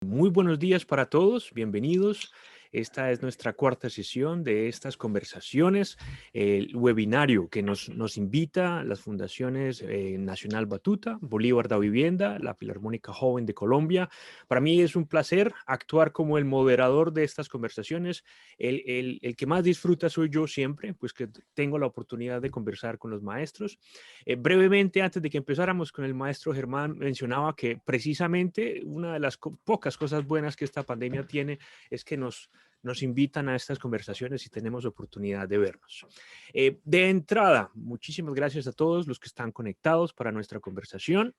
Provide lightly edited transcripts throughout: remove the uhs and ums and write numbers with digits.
Muy buenos días para todos, bienvenidos. Esta es nuestra cuarta sesión de estas conversaciones, el webinario que nos invita las fundaciones Nacional Batuta, Bolívar da Vivienda, la Filarmónica Joven de Colombia. Para mí es un placer actuar como el moderador de estas conversaciones. El que más disfruta soy yo siempre, pues que tengo la oportunidad de conversar con los maestros. Brevemente, antes de que empezáramos con el maestro Germán, mencionaba que precisamente una de las pocas cosas buenas que esta pandemia tiene es que nos invitan a estas conversaciones y tenemos oportunidad de vernos. De entrada, muchísimas gracias a todos los que están conectados para nuestra conversación,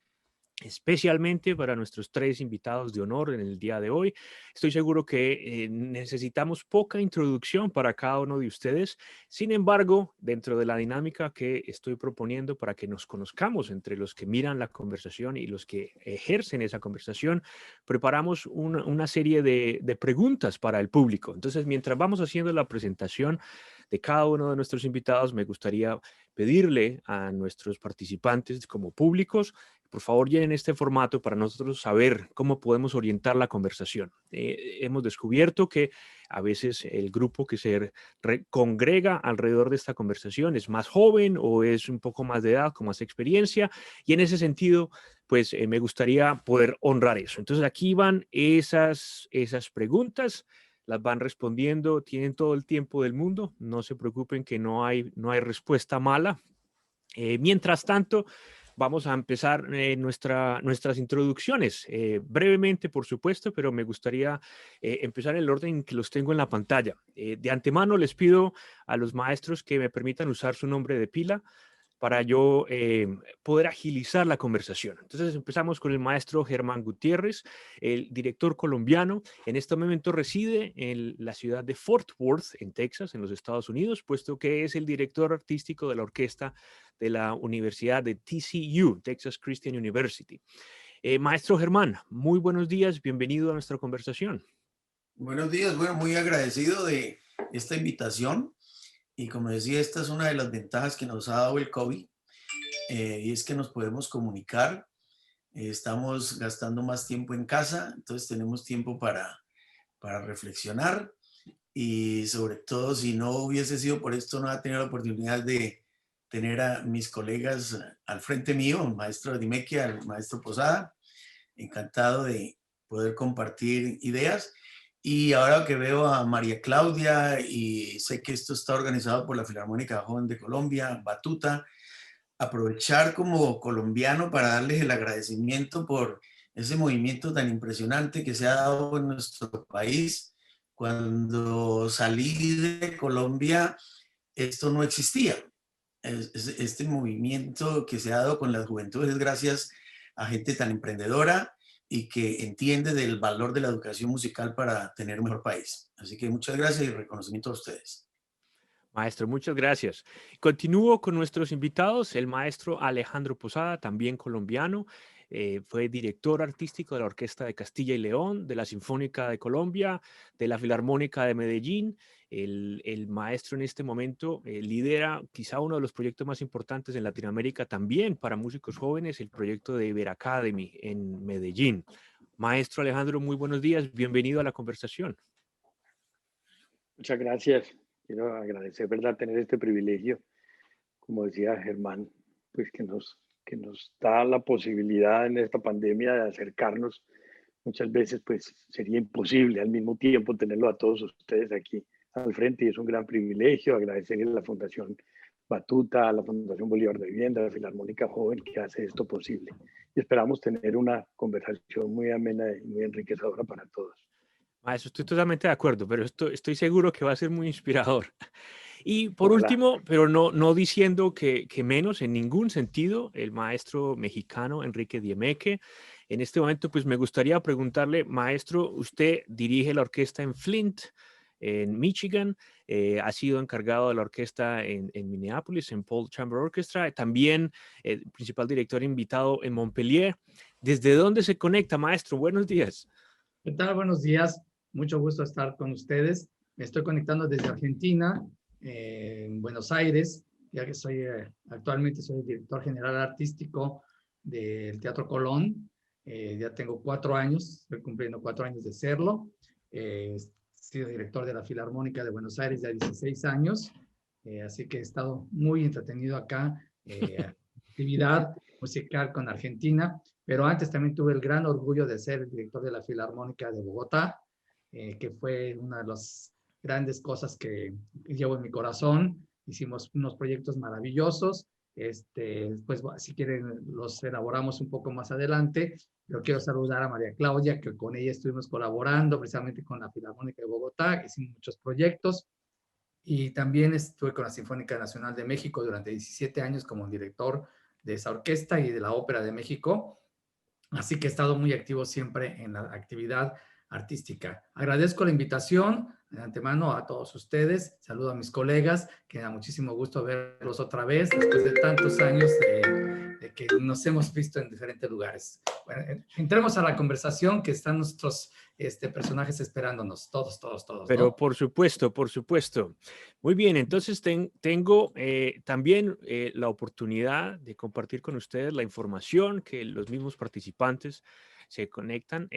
especialmente para nuestros tres invitados de honor en el día de hoy. Estoy seguro que necesitamos poca introducción para cada uno de ustedes. Sin embargo, dentro de la dinámica que estoy proponiendo para que nos conozcamos entre los que miran la conversación y los que ejercen esa conversación, preparamos una serie de preguntas para el público. Entonces, mientras vamos haciendo la presentación de cada uno de nuestros invitados, me gustaría pedirle a nuestros participantes como públicos, por favor, llenen este formato para nosotros saber cómo podemos orientar la conversación. Hemos descubierto que a veces el grupo que se congrega alrededor de esta conversación es más joven o es un poco más de edad, con más experiencia, y en ese sentido, pues me gustaría poder honrar eso. Entonces aquí van esas preguntas, las van respondiendo, tienen todo el tiempo del mundo, no se preocupen que no hay respuesta mala. Mientras tanto, vamos a empezar nuestras introducciones, brevemente, por supuesto, pero me gustaría empezar en el orden en que los tengo en la pantalla. De antemano les pido a los maestros que me permitan usar su nombre de pila para yo poder agilizar la conversación. Entonces empezamos con el maestro Germán Gutiérrez, el director colombiano. En este momento reside en la ciudad de Fort Worth, en Texas, en los Estados Unidos, puesto que es el director artístico de la orquesta de la Universidad de TCU, Texas Christian University. Maestro Germán, muy buenos días, bienvenido a nuestra conversación. Buenos días, bueno, muy agradecido de esta invitación y como decía, esta es una de las ventajas que nos ha dado el COVID y es que nos podemos comunicar, estamos gastando más tiempo en casa, entonces tenemos tiempo para reflexionar y sobre todo si no hubiese sido por esto no ha tenido la oportunidad de tener a mis colegas al frente mío, el maestro Dimequia, el maestro Posada, encantado de poder compartir ideas. Y ahora que veo a María Claudia y sé que esto está organizado por la Filarmónica Joven de Colombia, Batuta, aprovechar como colombiano para darles el agradecimiento por ese movimiento tan impresionante que se ha dado en nuestro país. Cuando salí de Colombia, esto no existía. Este movimiento que se ha dado con las juventudes es gracias a gente tan emprendedora y que entiende del valor de la educación musical para tener un mejor país. Así que muchas gracias y reconocimiento a ustedes. Maestro, muchas gracias. Continúo con nuestros invitados, el maestro Alejandro Posada, también colombiano, fue director artístico de la Orquesta de Castilla y León, de la Sinfónica de Colombia, de la Filarmónica de Medellín. El maestro en este momento lidera quizá uno de los proyectos más importantes en Latinoamérica también para músicos jóvenes, el proyecto de Iber Academy en Medellín. Maestro Alejandro, muy buenos días, bienvenido a la conversación. Muchas gracias. Quiero agradecer, ¿verdad?, tener este privilegio, como decía Germán, pues que nos da la posibilidad en esta pandemia de acercarnos. Muchas veces pues sería imposible al mismo tiempo tenerlo a todos ustedes aquí al frente y es un gran privilegio. Agradecerle a la Fundación Batuta, a la Fundación Bolívar de Vivienda, a la Filarmónica Joven que hace esto posible. Y esperamos tener una conversación muy amena y muy enriquecedora para todos. Maestro, estoy totalmente de acuerdo, pero estoy seguro que va a ser muy inspirador. Y por Ojalá. último, pero no diciendo que menos en ningún sentido, el maestro mexicano Enrique Diemeque. En este momento, pues me gustaría preguntarle, maestro, usted dirige la orquesta en Flint, en Michigan, ha sido encargado de la orquesta en Minneapolis, en Paul Chamber Orchestra, también principal director invitado en Montpellier. ¿Desde dónde se conecta, maestro? Buenos días. ¿Qué tal? Buenos días. Mucho gusto estar con ustedes. Me estoy conectando desde Argentina, en Buenos Aires, ya que actualmente soy director general artístico del Teatro Colón. Ya tengo 4 años, estoy cumpliendo 4 años de serlo. He sido director de la Filarmónica de Buenos Aires ya 16 años, así que he estado muy entretenido acá. Actividad musical con Argentina, pero antes también tuve el gran orgullo de ser el director de la Filarmónica de Bogotá, que fue una de las grandes cosas que llevo en mi corazón. Hicimos unos proyectos maravillosos. Pues si quieren los elaboramos un poco más adelante, pero quiero saludar a María Claudia, que con ella estuvimos colaborando precisamente con la Filarmónica de Bogotá, hicimos muchos proyectos, y también estuve con la Sinfónica Nacional de México durante 17 años como director de esa orquesta y de la Ópera de México. Así que he estado muy activo siempre en la actividad artística. Agradezco la invitación de antemano a todos ustedes. Saludo a mis colegas, que me da muchísimo gusto verlos otra vez después de tantos años de que nos hemos visto en diferentes lugares. Bueno, entremos a la conversación, que están nuestros personajes esperándonos, todos, Pero ¿no? por supuesto, por supuesto. Muy bien, entonces tengo también la oportunidad de compartir con ustedes la información que los mismos participantes se conectan.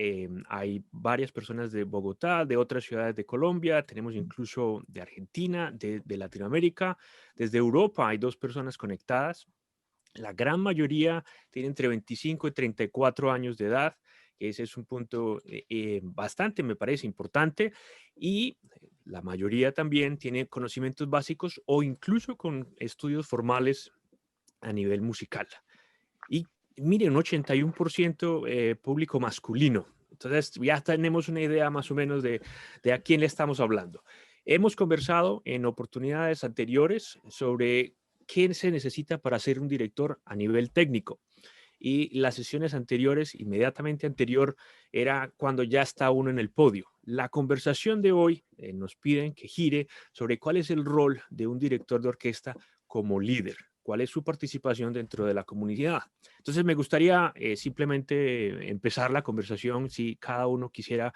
Hay varias personas de Bogotá, de otras ciudades de Colombia, tenemos incluso de Argentina, de Latinoamérica, desde Europa hay 2 personas conectadas. La gran mayoría tiene entre 25 y 34 años de edad. Ese es un punto bastante, me parece, importante. Y la mayoría también tiene conocimientos básicos o incluso con estudios formales a nivel musical. Y miren, un 81% público masculino. Entonces ya tenemos una idea más o menos de a quién le estamos hablando. Hemos conversado en oportunidades anteriores sobre qué se necesita para ser un director a nivel técnico. Y las sesiones anteriores, inmediatamente anterior, era cuando ya está uno en el podio. La conversación de hoy nos piden que gire sobre cuál es el rol de un director de orquesta como líder, cuál es su participación dentro de la comunidad. Entonces me gustaría simplemente empezar la conversación si cada uno quisiera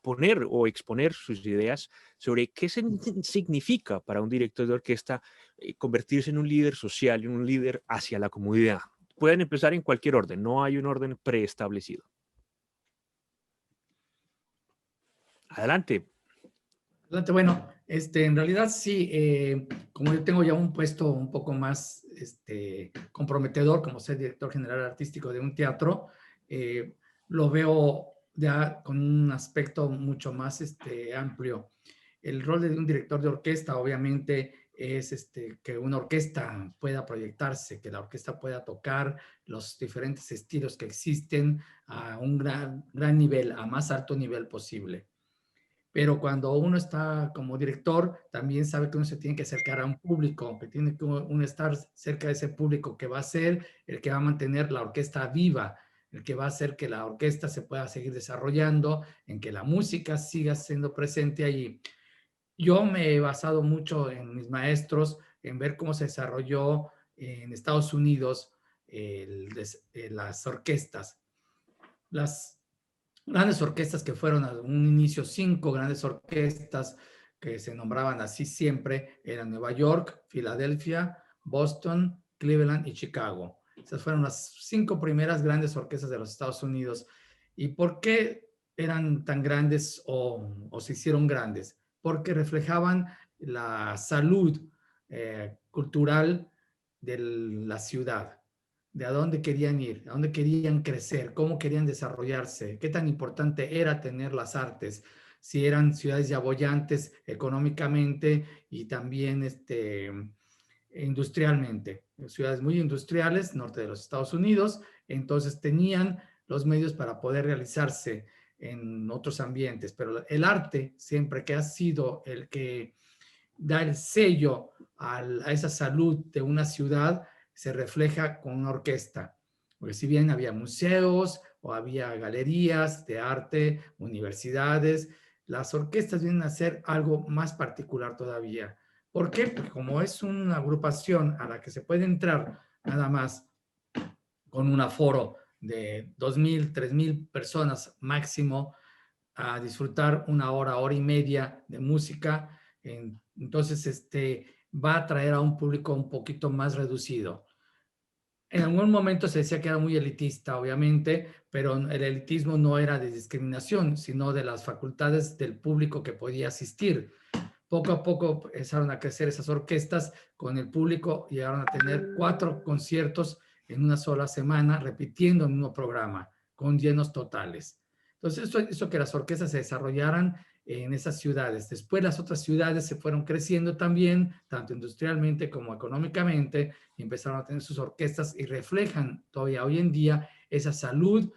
poner o exponer sus ideas sobre qué significa para un director de orquesta convertirse en un líder social, en un líder hacia la comunidad. Pueden empezar en cualquier orden, no hay un orden preestablecido. Adelante. Adelante. Bueno, en realidad sí, como yo tengo ya un puesto un poco más comprometedor como ser director general artístico de un teatro, lo veo ya con un aspecto mucho más amplio. El rol de un director de orquesta obviamente es que una orquesta pueda proyectarse, que la orquesta pueda tocar los diferentes estilos que existen a un gran nivel, a más alto nivel posible. Pero cuando uno está como director, también sabe que uno se tiene que acercar a un público, que tiene que uno estar cerca de ese público que va a ser el que va a mantener la orquesta viva, el que va a hacer que la orquesta se pueda seguir desarrollando, en que la música siga siendo presente allí. Yo me he basado mucho en mis maestros, en ver cómo se desarrolló en Estados Unidos las orquestas. Las grandes orquestas que fueron a un inicio 5 grandes orquestas que se nombraban así siempre eran Nueva York, Filadelfia, Boston, Cleveland y Chicago. Esas fueron las 5 primeras grandes orquestas de los Estados Unidos. ¿Y por qué eran tan grandes o se hicieron grandes? Porque reflejaban la salud cultural de la ciudad, de a dónde querían ir, a dónde querían crecer, cómo querían desarrollarse, qué tan importante era tener las artes, si eran ciudades ya bollantes económicamente y también industrialmente, ciudades muy industriales, norte de los Estados Unidos, entonces tenían los medios para poder realizarse en otros ambientes, pero el arte siempre que ha sido el que da el sello a esa salud de una ciudad, se refleja con una orquesta. Porque si bien había museos o había galerías de arte, universidades, las orquestas vienen a ser algo más particular todavía. ¿Por qué? Porque como es una agrupación a la que se puede entrar nada más con un aforo de 2,000, 3,000 personas máximo a disfrutar una hora y media de música, entonces va a atraer a un público un poquito más reducido. En algún momento se decía que era muy elitista, obviamente, pero el elitismo no era de discriminación, sino de las facultades del público que podía asistir. Poco a poco empezaron a crecer esas orquestas con el público, llegaron a tener 4 conciertos en una sola semana, repitiendo el mismo programa, con llenos totales. Entonces, eso hizo que las orquestas se desarrollaran en esas ciudades. Después las otras ciudades se fueron creciendo también, tanto industrialmente como económicamente, y empezaron a tener sus orquestas y reflejan todavía hoy en día esa salud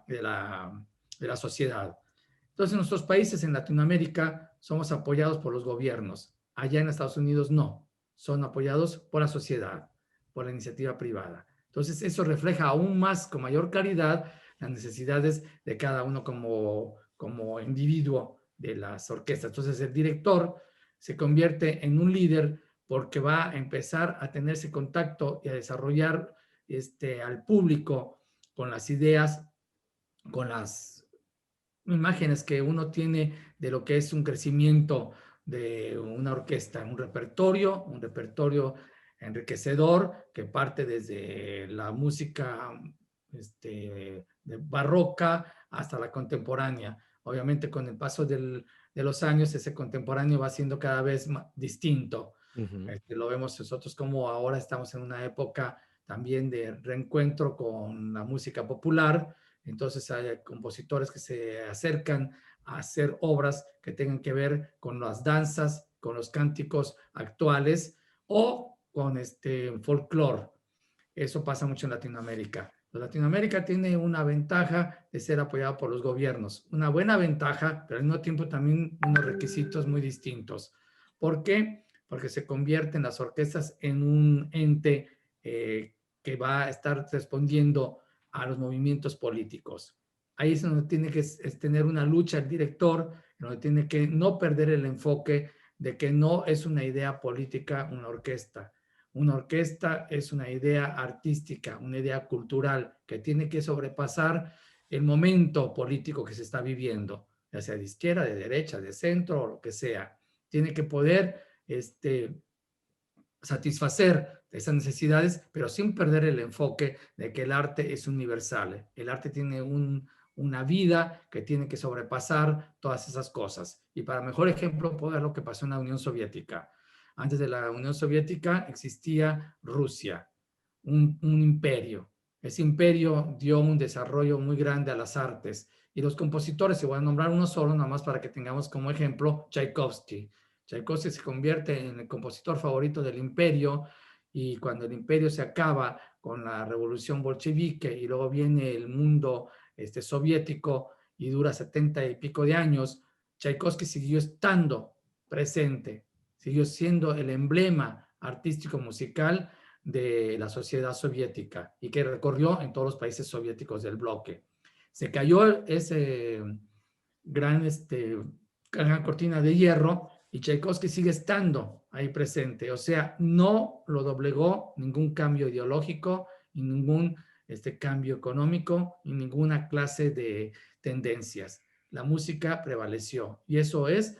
de la sociedad. Entonces, en nuestros países en Latinoamérica somos apoyados por los gobiernos. Allá en Estados Unidos no, son apoyados por la sociedad, por la iniciativa privada. Entonces, eso refleja aún más, con mayor claridad, las necesidades de cada uno como individuo de las orquestas. Entonces, el director se convierte en un líder porque va a empezar a tener ese contacto y a desarrollar al público con las ideas, con las imágenes que uno tiene de lo que es un crecimiento de una orquesta, un repertorio enriquecedor que parte desde la música de barroca hasta la contemporánea. Obviamente con el paso de los años ese contemporáneo va siendo cada vez más distinto. Lo vemos nosotros como ahora estamos en una época también de reencuentro con la música popular. Entonces hay compositores que se acercan a hacer obras que tengan que ver con las danzas, con los cánticos actuales o con folclore. Eso pasa mucho en Latinoamérica. Latinoamérica tiene una ventaja de ser apoyado por los gobiernos. Una buena ventaja, pero al mismo tiempo también unos requisitos muy distintos. ¿Por qué? Porque se convierten las orquestas en un ente que va a estar respondiendo a los movimientos políticos. Ahí es donde tiene que tener una lucha el director, donde tiene que no perder el enfoque de que no es una idea política una orquesta. Una orquesta es una idea artística, una idea cultural que tiene que sobrepasar el momento político que se está viviendo, ya sea de izquierda, de derecha, de centro o lo que sea. Tiene que poder satisfacer esas necesidades, pero sin perder el enfoque de que el arte es universal. El arte tiene una vida que tiene que sobrepasar todas esas cosas. Y para mejor ejemplo, puedo ver lo que pasó en la Unión Soviética. Antes de la Unión Soviética existía Rusia, un imperio. Ese imperio dio un desarrollo muy grande a las artes. Y los compositores, se voy a nombrar uno solo, nada más para que tengamos como ejemplo, Tchaikovsky. Tchaikovsky se convierte en el compositor favorito del imperio y cuando el imperio se acaba con la revolución bolchevique y luego viene el mundo soviético y dura 70 y pico de años, Tchaikovsky siguió estando presente, siguió siendo el emblema artístico musical de la sociedad soviética y que recorrió en todos los países soviéticos del bloque. Se cayó ese gran cortina de hierro y Tchaikovsky sigue estando ahí presente. O sea, no lo doblegó ningún cambio ideológico y ningún cambio económico y ninguna clase de tendencias. La música prevaleció y eso es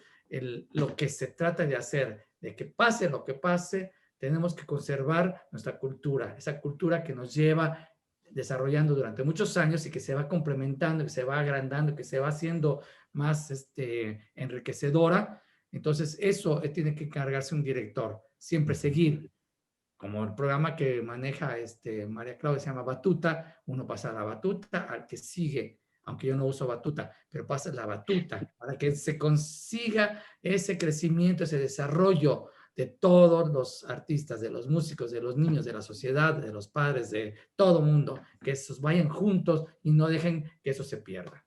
lo que se trata de hacer, de que pase lo que pase, tenemos que conservar nuestra cultura, esa cultura que nos lleva desarrollando durante muchos años y que se va complementando, que se va agrandando, que se va haciendo más enriquecedora. Entonces, eso tiene que encargarse un director, siempre seguir. Como el programa que maneja María Claudia se llama Batuta, uno pasa la batuta al que sigue, aunque yo no uso batuta, pero pasa la batuta para que se consiga ese crecimiento, ese desarrollo de todos los artistas, de los músicos, de los niños, de la sociedad, de los padres, de todo mundo, que esos vayan juntos y no dejen que eso se pierda.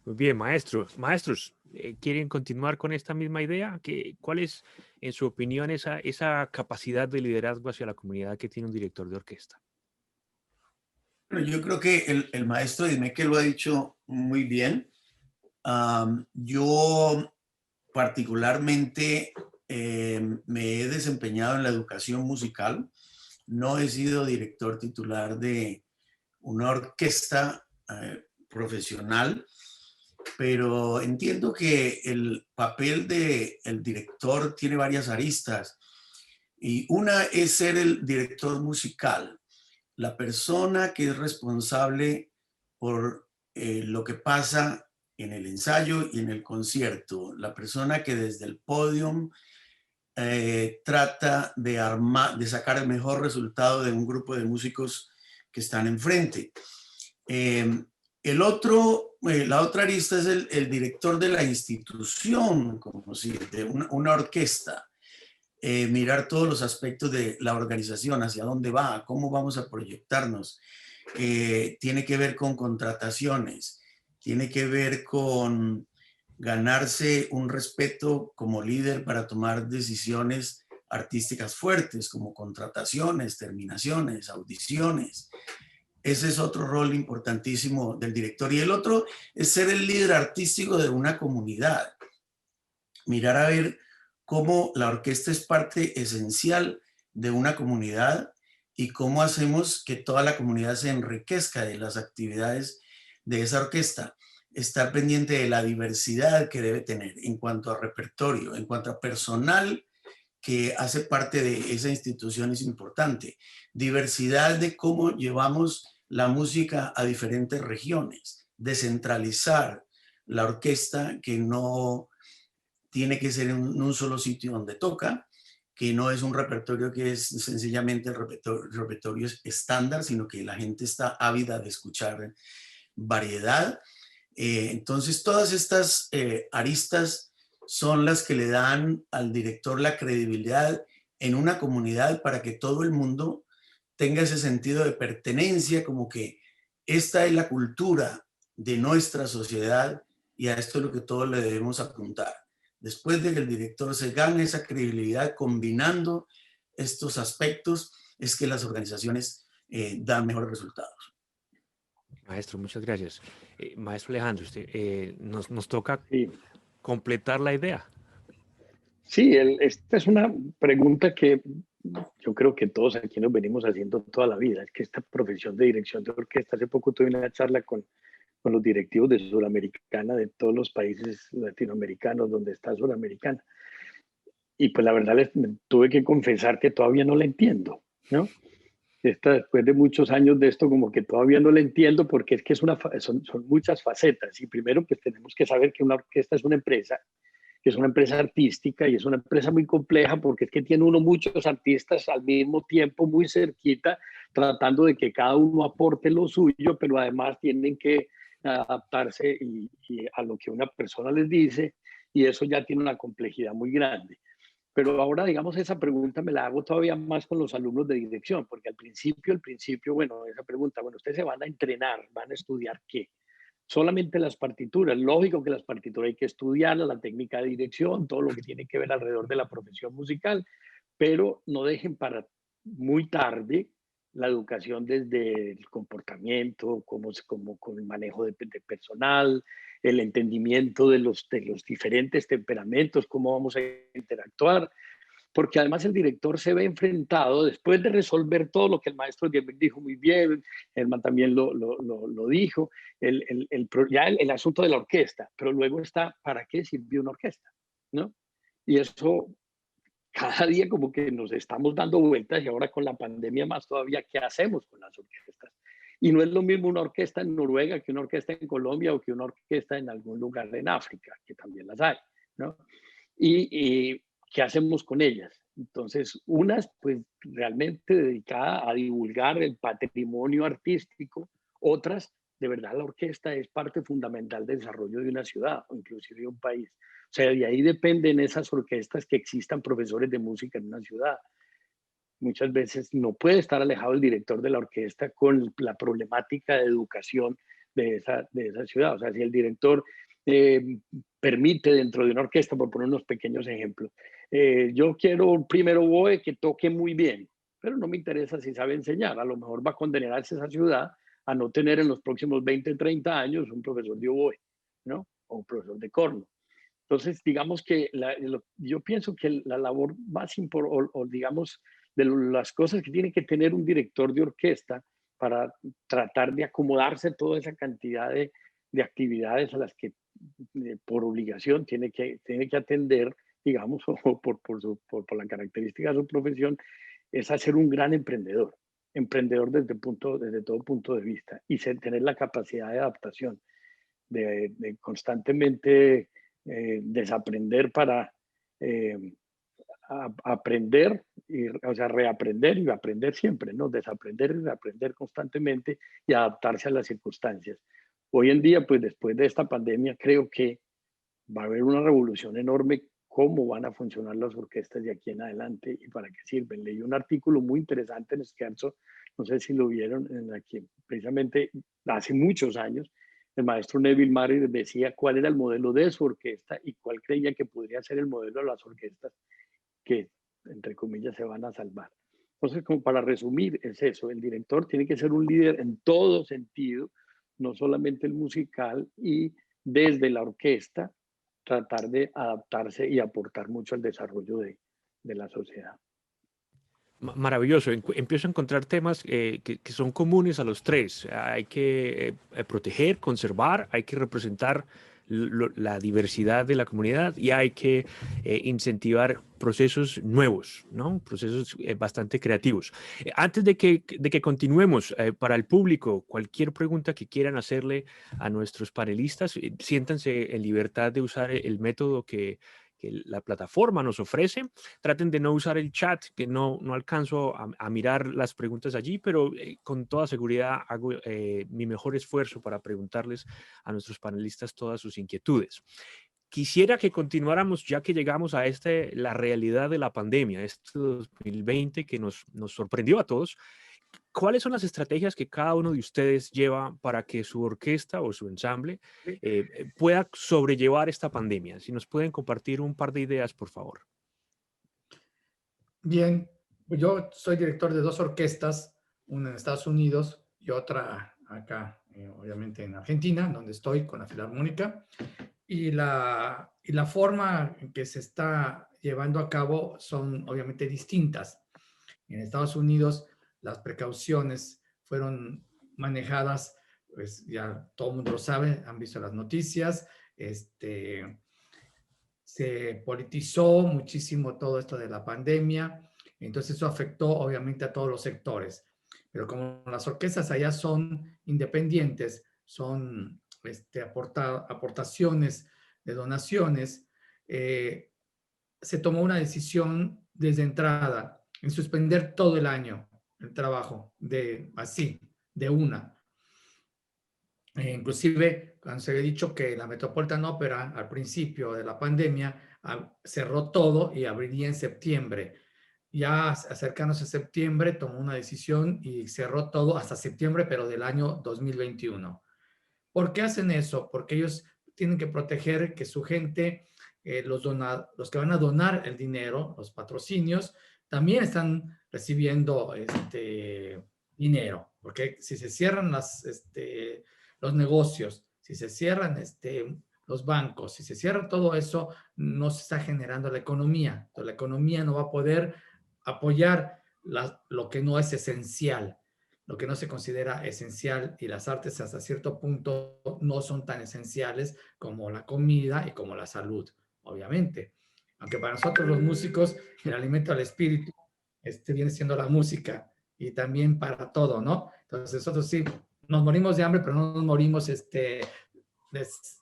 Muy bien, maestros, ¿quieren continuar con esta misma idea? ¿Cuál es, en su opinión, esa capacidad de liderazgo hacia la comunidad que tiene un director de orquesta? Bueno, yo creo que el maestro Dimeque lo ha dicho muy bien. Yo particularmente me he desempeñado en la educación musical. No he sido director titular de una orquesta profesional, pero entiendo que el papel del director tiene varias aristas y una es ser el director musical, la persona que es responsable por lo que pasa en el ensayo y en el concierto, la persona que desde el podio trata de sacar el mejor resultado de un grupo de músicos que están enfrente. La otra arista es el director de la institución, como si de una orquesta. Mirar todos los aspectos de la organización, hacia dónde va, cómo vamos a proyectarnos. Tiene que ver con contrataciones, tiene que ver con ganarse un respeto como líder para tomar decisiones artísticas fuertes, como contrataciones, terminaciones, audiciones. Ese es otro rol importantísimo del director. Y el otro es ser el líder artístico de una comunidad. Mirar a ver cómo la orquesta es parte esencial de una comunidad y cómo hacemos que toda la comunidad se enriquezca de las actividades de esa orquesta. Estar pendiente de la diversidad que debe tener en cuanto a repertorio, en cuanto a personal que hace parte de esa institución es importante. Diversidad de cómo llevamos la música a diferentes regiones. Descentralizar la orquesta, que no tiene que ser en un solo sitio donde toca, que no es un repertorio que es sencillamente el repertorio estándar, sino que la gente está ávida de escuchar variedad. Entonces, todas estas aristas son las que le dan al director la credibilidad en una comunidad para que todo el mundo tenga ese sentido de pertenencia, como que esta es la cultura de nuestra sociedad y a esto es lo que todos le debemos apuntar. Después de que el director se gane esa credibilidad combinando estos aspectos, es que las organizaciones dan mejores resultados. Maestro, muchas gracias. Maestro Alejandro, nos toca Sí, completar la idea. sí, esta es una pregunta que yo creo que todos aquí nos venimos haciendo toda la vida. Es que esta profesión de dirección de orquesta, hace poco tuve una charla con los directivos de Suramericana, de todos los países latinoamericanos donde está Suramericana. Y pues la verdad les tuve que confesar que todavía no la entiendo, ¿no? Después de muchos años de esto, como que todavía no la entiendo porque es que son muchas facetas. Y primero, pues tenemos que saber que una orquesta es una empresa, que es una empresa artística y es una empresa muy compleja porque es que tiene uno muchos artistas al mismo tiempo, muy cerquita, tratando de que cada uno aporte lo suyo, pero además tienen que adaptarse y a lo que una persona les dice, y eso ya tiene una complejidad muy grande. Pero ahora, digamos, esa pregunta me la hago todavía más con los alumnos de dirección, porque al principio, bueno, esa pregunta, bueno, ustedes se van a entrenar, van a estudiar qué. Solamente las partituras, lógico que las partituras hay que estudiarlas, la técnica de dirección, todo lo que tiene que ver alrededor de la profesión musical, pero no dejen para muy tarde la educación desde el comportamiento, como con el manejo de personal, el entendimiento de los diferentes temperamentos, cómo vamos a interactuar, porque además el director se ve enfrentado, después de resolver todo lo que el maestro dijo muy bien, Herman también lo dijo, ya el asunto de la orquesta, pero luego está, ¿para qué sirvió una orquesta? ¿No? Y eso cada día como que nos estamos dando vueltas y ahora con la pandemia más todavía, ¿qué hacemos con las orquestas? Y no es lo mismo una orquesta en Noruega que una orquesta en Colombia o que una orquesta en algún lugar en África, que también las hay, ¿no? Y ¿qué hacemos con ellas? Entonces, unas pues realmente dedicadas a divulgar el patrimonio artístico, otras, de verdad, la orquesta es parte fundamental del desarrollo de una ciudad o inclusive de un país. O sea, de ahí dependen esas orquestas que existan profesores de música en una ciudad. Muchas veces no puede estar alejado el director de la orquesta con la problemática de educación de esa ciudad. O sea, si el director eh, permite dentro de una orquesta, por poner unos pequeños ejemplos, yo quiero un primero oboe que toque muy bien, pero no me interesa si sabe enseñar. A lo mejor va a condenarse esa ciudad a no tener en los próximos 20, 30 años un profesor de oboe, ¿no? O un profesor de corno. Entonces, digamos que yo pienso que la labor más importante, o digamos, de las cosas que tiene que tener un director de orquesta para tratar de acomodarse toda esa cantidad de actividades a las que por obligación tiene que atender, digamos, o por la característica de su profesión, es hacer un gran emprendedor. emprendedor desde todo punto de vista y tener la capacidad de adaptación, de constantemente desaprender para aprender, o sea, reaprender y aprender siempre, ¿no? Desaprender y reaprender constantemente y adaptarse a las circunstancias. Hoy en día, pues después de esta pandemia, creo que va a haber una revolución enorme cómo van a funcionar las orquestas de aquí en adelante y para qué sirven. Leí un artículo muy interesante en Scherzo, no sé si lo vieron, en la que precisamente hace muchos años el maestro Neville Marr decía cuál era el modelo de su orquesta y cuál creía que podría ser el modelo de las orquestas que, entre comillas, se van a salvar. Entonces, como para resumir, es eso, el director tiene que ser un líder en todo sentido, no solamente el musical, y desde la orquesta tratar de adaptarse y aportar mucho al desarrollo de la sociedad. Maravilloso. Empiezo a encontrar temas que son comunes a los tres. Hay que proteger, conservar, hay que representar la diversidad de la comunidad y hay que incentivar procesos nuevos, ¿no? Procesos bastante creativos. Antes de que continuemos, para el público, cualquier pregunta que quieran hacerle a nuestros panelistas, siéntanse en libertad de usar el método que la plataforma nos ofrece. Traten de no usar el chat, que no alcanzo a mirar las preguntas allí, pero con toda seguridad hago mi mejor esfuerzo para preguntarles a nuestros panelistas todas sus inquietudes. Quisiera que continuáramos ya que llegamos a la realidad de la pandemia, este 2020 que nos sorprendió a todos. ¿Cuáles son las estrategias que cada uno de ustedes lleva para que su orquesta o su ensamble pueda sobrellevar esta pandemia? Si nos pueden compartir un par de ideas, por favor. Bien, yo soy director de dos orquestas, una en Estados Unidos y otra acá, obviamente en Argentina, donde estoy con la Filarmónica. Y la forma en que se está llevando a cabo son obviamente distintas. En Estados Unidos las precauciones fueron manejadas, pues ya todo el mundo lo sabe, han visto las noticias, se politizó muchísimo todo esto de la pandemia, entonces eso afectó obviamente a todos los sectores. Pero como las orquestas allá son independientes, son aportaciones de donaciones, se tomó una decisión desde entrada en suspender todo el año el trabajo de una. Inclusive, cuando se había dicho que la Metropolitan Opera al principio de la pandemia cerró todo y abriría en septiembre. Ya acercándose a septiembre, tomó una decisión y cerró todo hasta septiembre, pero del año 2021. ¿Por qué hacen eso? Porque ellos tienen que proteger que su gente, los que van a donar el dinero, los patrocinios, también están recibiendo dinero. Porque si se cierran los negocios, si se cierran los bancos, si se cierra todo eso, no se está generando la economía. Entonces, la economía no va a poder apoyar lo que no es esencial, lo que no se considera esencial, y las artes hasta cierto punto no son tan esenciales como la comida y como la salud, obviamente. Aunque para nosotros los músicos el alimento al espíritu viene siendo la música, y también para todo, ¿no? Entonces nosotros sí nos morimos de hambre, pero no nos morimos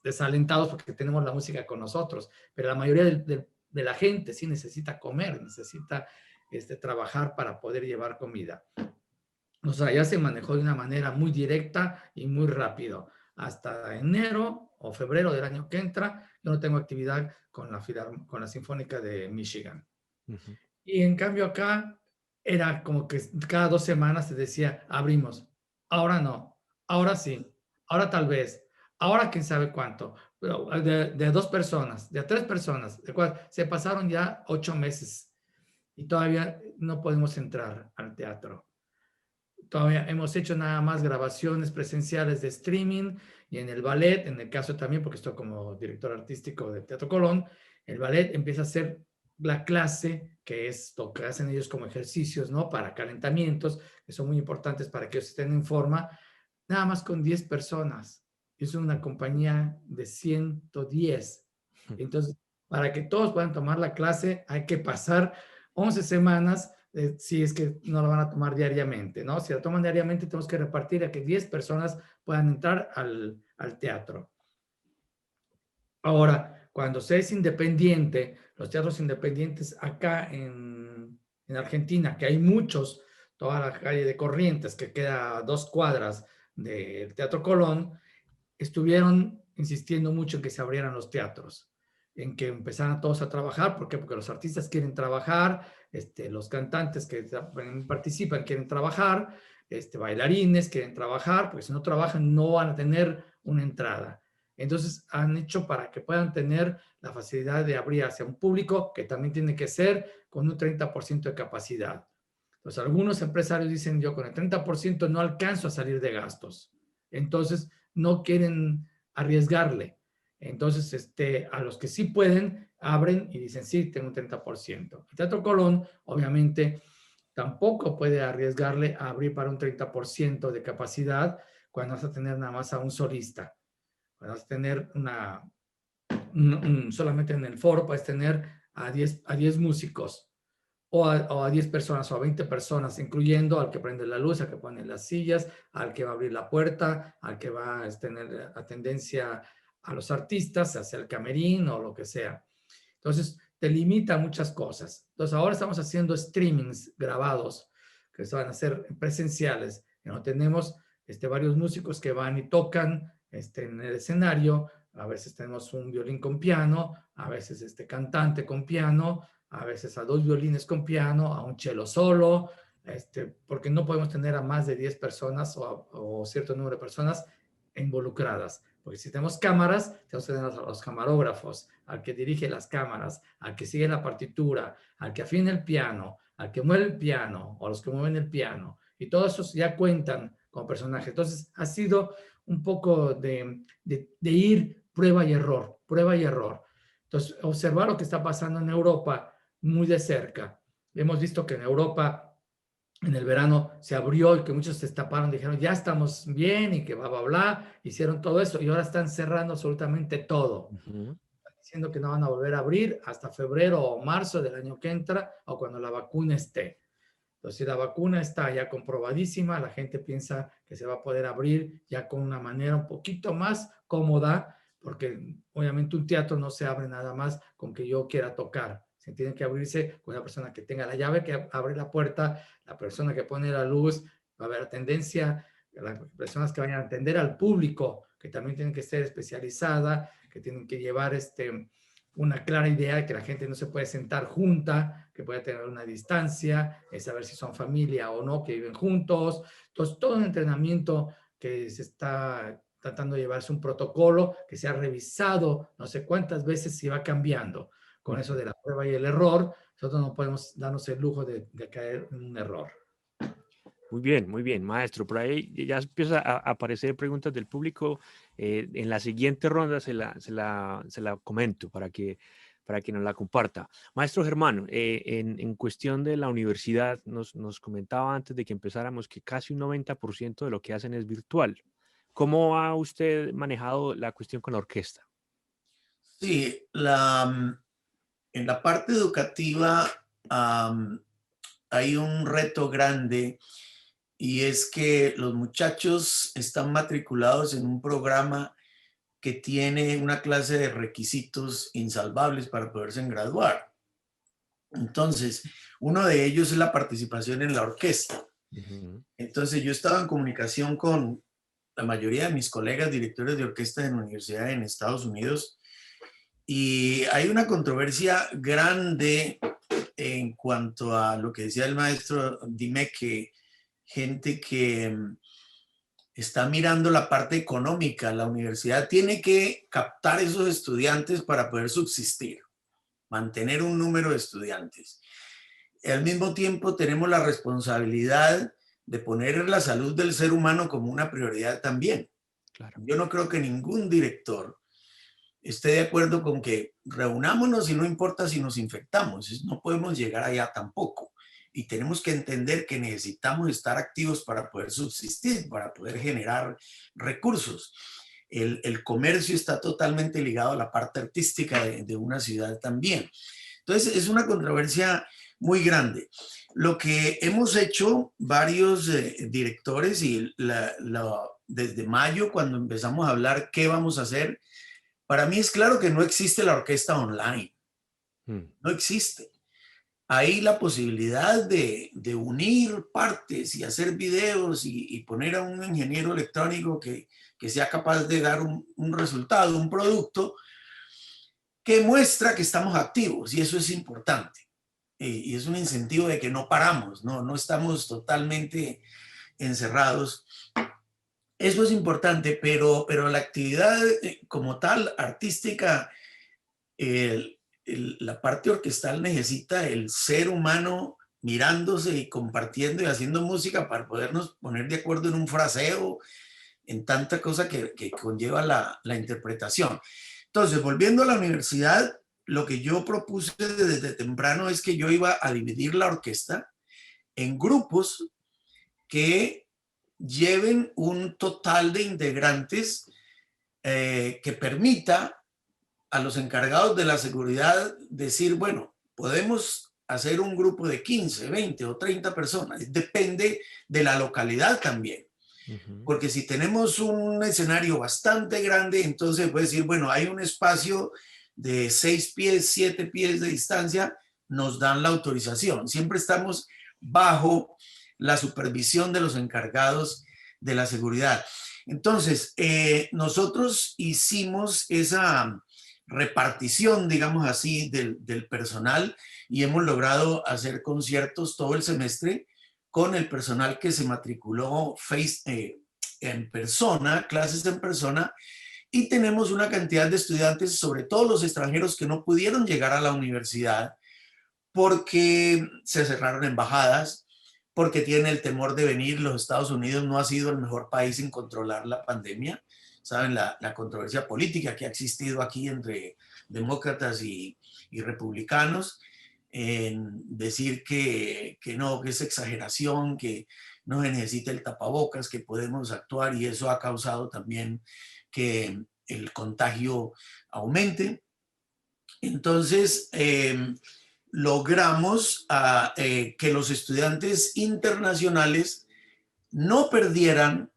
desalentados porque tenemos la música con nosotros. Pero la mayoría de la gente sí necesita comer, necesita trabajar para poder llevar comida. O sea, ya se manejó de una manera muy directa y muy rápido. Hasta enero o febrero del año que entra, yo no tengo actividad con la Sinfónica de Michigan. Uh-huh. Y en cambio acá era como que cada 2 semanas se decía, abrimos. Ahora no, ahora sí, ahora tal vez, ahora quién sabe cuánto. Pero de 2 personas, de 3 personas, de cual se pasaron ya 8 meses y todavía no podemos entrar al teatro. Todavía hemos hecho nada más grabaciones presenciales de streaming, y en el ballet, en el caso también, porque estoy como director artístico de Teatro Colón, el ballet empieza a ser la clase, que es lo que hacen ellos como ejercicios, ¿no? Para calentamientos, que son muy importantes para que ellos estén en forma, nada más con 10 personas. Es una compañía de 110. Entonces, para que todos puedan tomar la clase, hay que pasar 11 semanas si es que no la van a tomar diariamente, ¿no? Si la toman diariamente, tenemos que repartir a que 10 personas puedan entrar al teatro. Ahora, cuando se es independiente, los teatros independientes acá en Argentina, que hay muchos, toda la calle de Corrientes, que queda a 2 cuadras del Teatro Colón, estuvieron insistiendo mucho en que se abrieran los teatros, en que empezaran todos a trabajar. ¿Por qué? Porque los artistas quieren trabajar, los cantantes que participan quieren trabajar, bailarines quieren trabajar, porque si no trabajan no van a tener una entrada. Entonces han hecho para que puedan tener la facilidad de abrir hacia un público que también tiene que ser con un 30% de capacidad. Entonces algunos empresarios dicen, yo con el 30% no alcanzo a salir de gastos. Entonces no quieren arriesgarle. Entonces, a los que sí pueden, abren y dicen, sí, tengo un 30%. El Teatro Colón, obviamente, tampoco puede arriesgarle a abrir para un 30% de capacidad cuando vas a tener nada más a un solista. Cuando vas a tener solamente en el foro puedes tener a 10 músicos. O a 10 personas o a 20 personas, incluyendo al que prende la luz, al que pone las sillas, al que va a abrir la puerta, al que va a tener atendencia a los artistas, hacia el camerín o lo que sea. Entonces, te limita muchas cosas. Entonces, ahora estamos haciendo streamings grabados, que se van a hacer presenciales. No tenemos varios músicos que van y tocan en el escenario. A veces tenemos un violín con piano, a veces cantante con piano, a veces a 2 violines con piano, a un cello solo, porque no podemos tener a más de 10 personas o cierto número de personas involucradas. Porque si tenemos cámaras, tenemos que tener a los camarógrafos, al que dirige las cámaras, al que sigue la partitura, al que afina el piano, al que mueve el piano, o los que mueven el piano. Y todos esos ya cuentan como personajes. Entonces, ha sido un poco de ir prueba y error, prueba y error. Entonces, observar lo que está pasando en Europa muy de cerca. Hemos visto que en Europa en el verano se abrió y que muchos se destaparon, dijeron ya estamos bien y que bla, bla, bla, hicieron todo eso y ahora están cerrando absolutamente todo. Están diciendo que no van a volver a abrir hasta febrero o marzo del año que entra o cuando la vacuna esté. Entonces, si la vacuna está ya comprobadísima, la gente piensa que se va a poder abrir ya con una manera un poquito más cómoda, porque obviamente un teatro no se abre nada más con que yo quiera tocar. Se tiene que abrirse con una persona que tenga la llave, que abre la puerta, la persona que pone la luz, va a haber tendencia, las personas que vayan a atender al público, que también tienen que ser especializada, que tienen que llevar una clara idea de que la gente no se puede sentar junta, que puede tener una distancia, saber si son familia o no, que viven juntos. Entonces, todo un entrenamiento que se está tratando de llevarse un protocolo que se ha revisado no sé cuántas veces y va cambiando. Con eso de la prueba y el error, nosotros no podemos darnos el lujo de caer en un error. Muy bien, maestro. Por ahí ya empieza a aparecer preguntas del público. En la siguiente ronda se la comento para que nos la comparta. Maestro Germán, en cuestión de la universidad, nos comentaba antes de que empezáramos que casi un 90% de lo que hacen es virtual. ¿Cómo ha usted manejado la cuestión con la orquesta? Sí, en la parte educativa hay un reto grande y es que los muchachos están matriculados en un programa que tiene una clase de requisitos insalvables para poderse graduar. Entonces, uno de ellos es la participación en la orquesta. Entonces, yo estaba en comunicación con la mayoría de mis colegas directores de orquesta en universidades en Estados Unidos y hay una controversia grande en cuanto a lo que decía el maestro. Dime que gente que está mirando la parte económica. La universidad tiene que captar esos estudiantes para poder subsistir, mantener un número de estudiantes. Al mismo tiempo tenemos la responsabilidad de poner la salud del ser humano como una prioridad también. Claro. Yo no creo que ningún director esté de acuerdo con que reunámonos y no importa si nos infectamos. No podemos llegar allá tampoco. Y tenemos que entender que necesitamos estar activos para poder subsistir, para poder generar recursos. El comercio está totalmente ligado a la parte artística de una ciudad también. Entonces, es una controversia muy grande. Lo que hemos hecho varios directores y desde mayo, cuando empezamos a hablar qué vamos a hacer, para mí es claro que no existe la orquesta online, no existe. Hay la posibilidad de unir partes y hacer videos y poner a un ingeniero electrónico que sea capaz de dar un resultado, un producto que muestra que estamos activos, y eso es importante. Y es un incentivo de que no paramos, no estamos totalmente encerrados. Eso es importante, pero la actividad como tal, artística, la parte orquestal necesita el ser humano mirándose y compartiendo y haciendo música para podernos poner de acuerdo en un fraseo, en tanta cosa que conlleva la interpretación. Entonces, volviendo a la universidad, lo que yo propuse desde temprano es que yo iba a dividir la orquesta en grupos que lleven un total de integrantes que permita a los encargados de la seguridad decir, bueno, podemos hacer un grupo de 15, 20 o 30 personas. Depende de la localidad también. Porque si tenemos un escenario bastante grande, entonces puede decir, bueno, hay un espacio de 6 pies, 7 pies de distancia, nos dan la autorización. Siempre estamos bajo la supervisión de los encargados de la seguridad. Entonces, nosotros hicimos esa repartición, digamos así, del personal, y hemos logrado hacer conciertos todo el semestre con el personal que se matriculó en persona, clases en persona, y tenemos una cantidad de estudiantes, sobre todo los extranjeros que no pudieron llegar a la universidad porque se cerraron embajadas, porque tienen el temor de venir. Los Estados Unidos no ha sido el mejor país en controlar la pandemia. Saben, la controversia política que ha existido aquí entre demócratas y republicanos, en decir que no, que es exageración, que no se necesita el tapabocas, que podemos actuar, y eso ha causado también que el contagio aumente. Entonces, logramos que los estudiantes internacionales no perdieran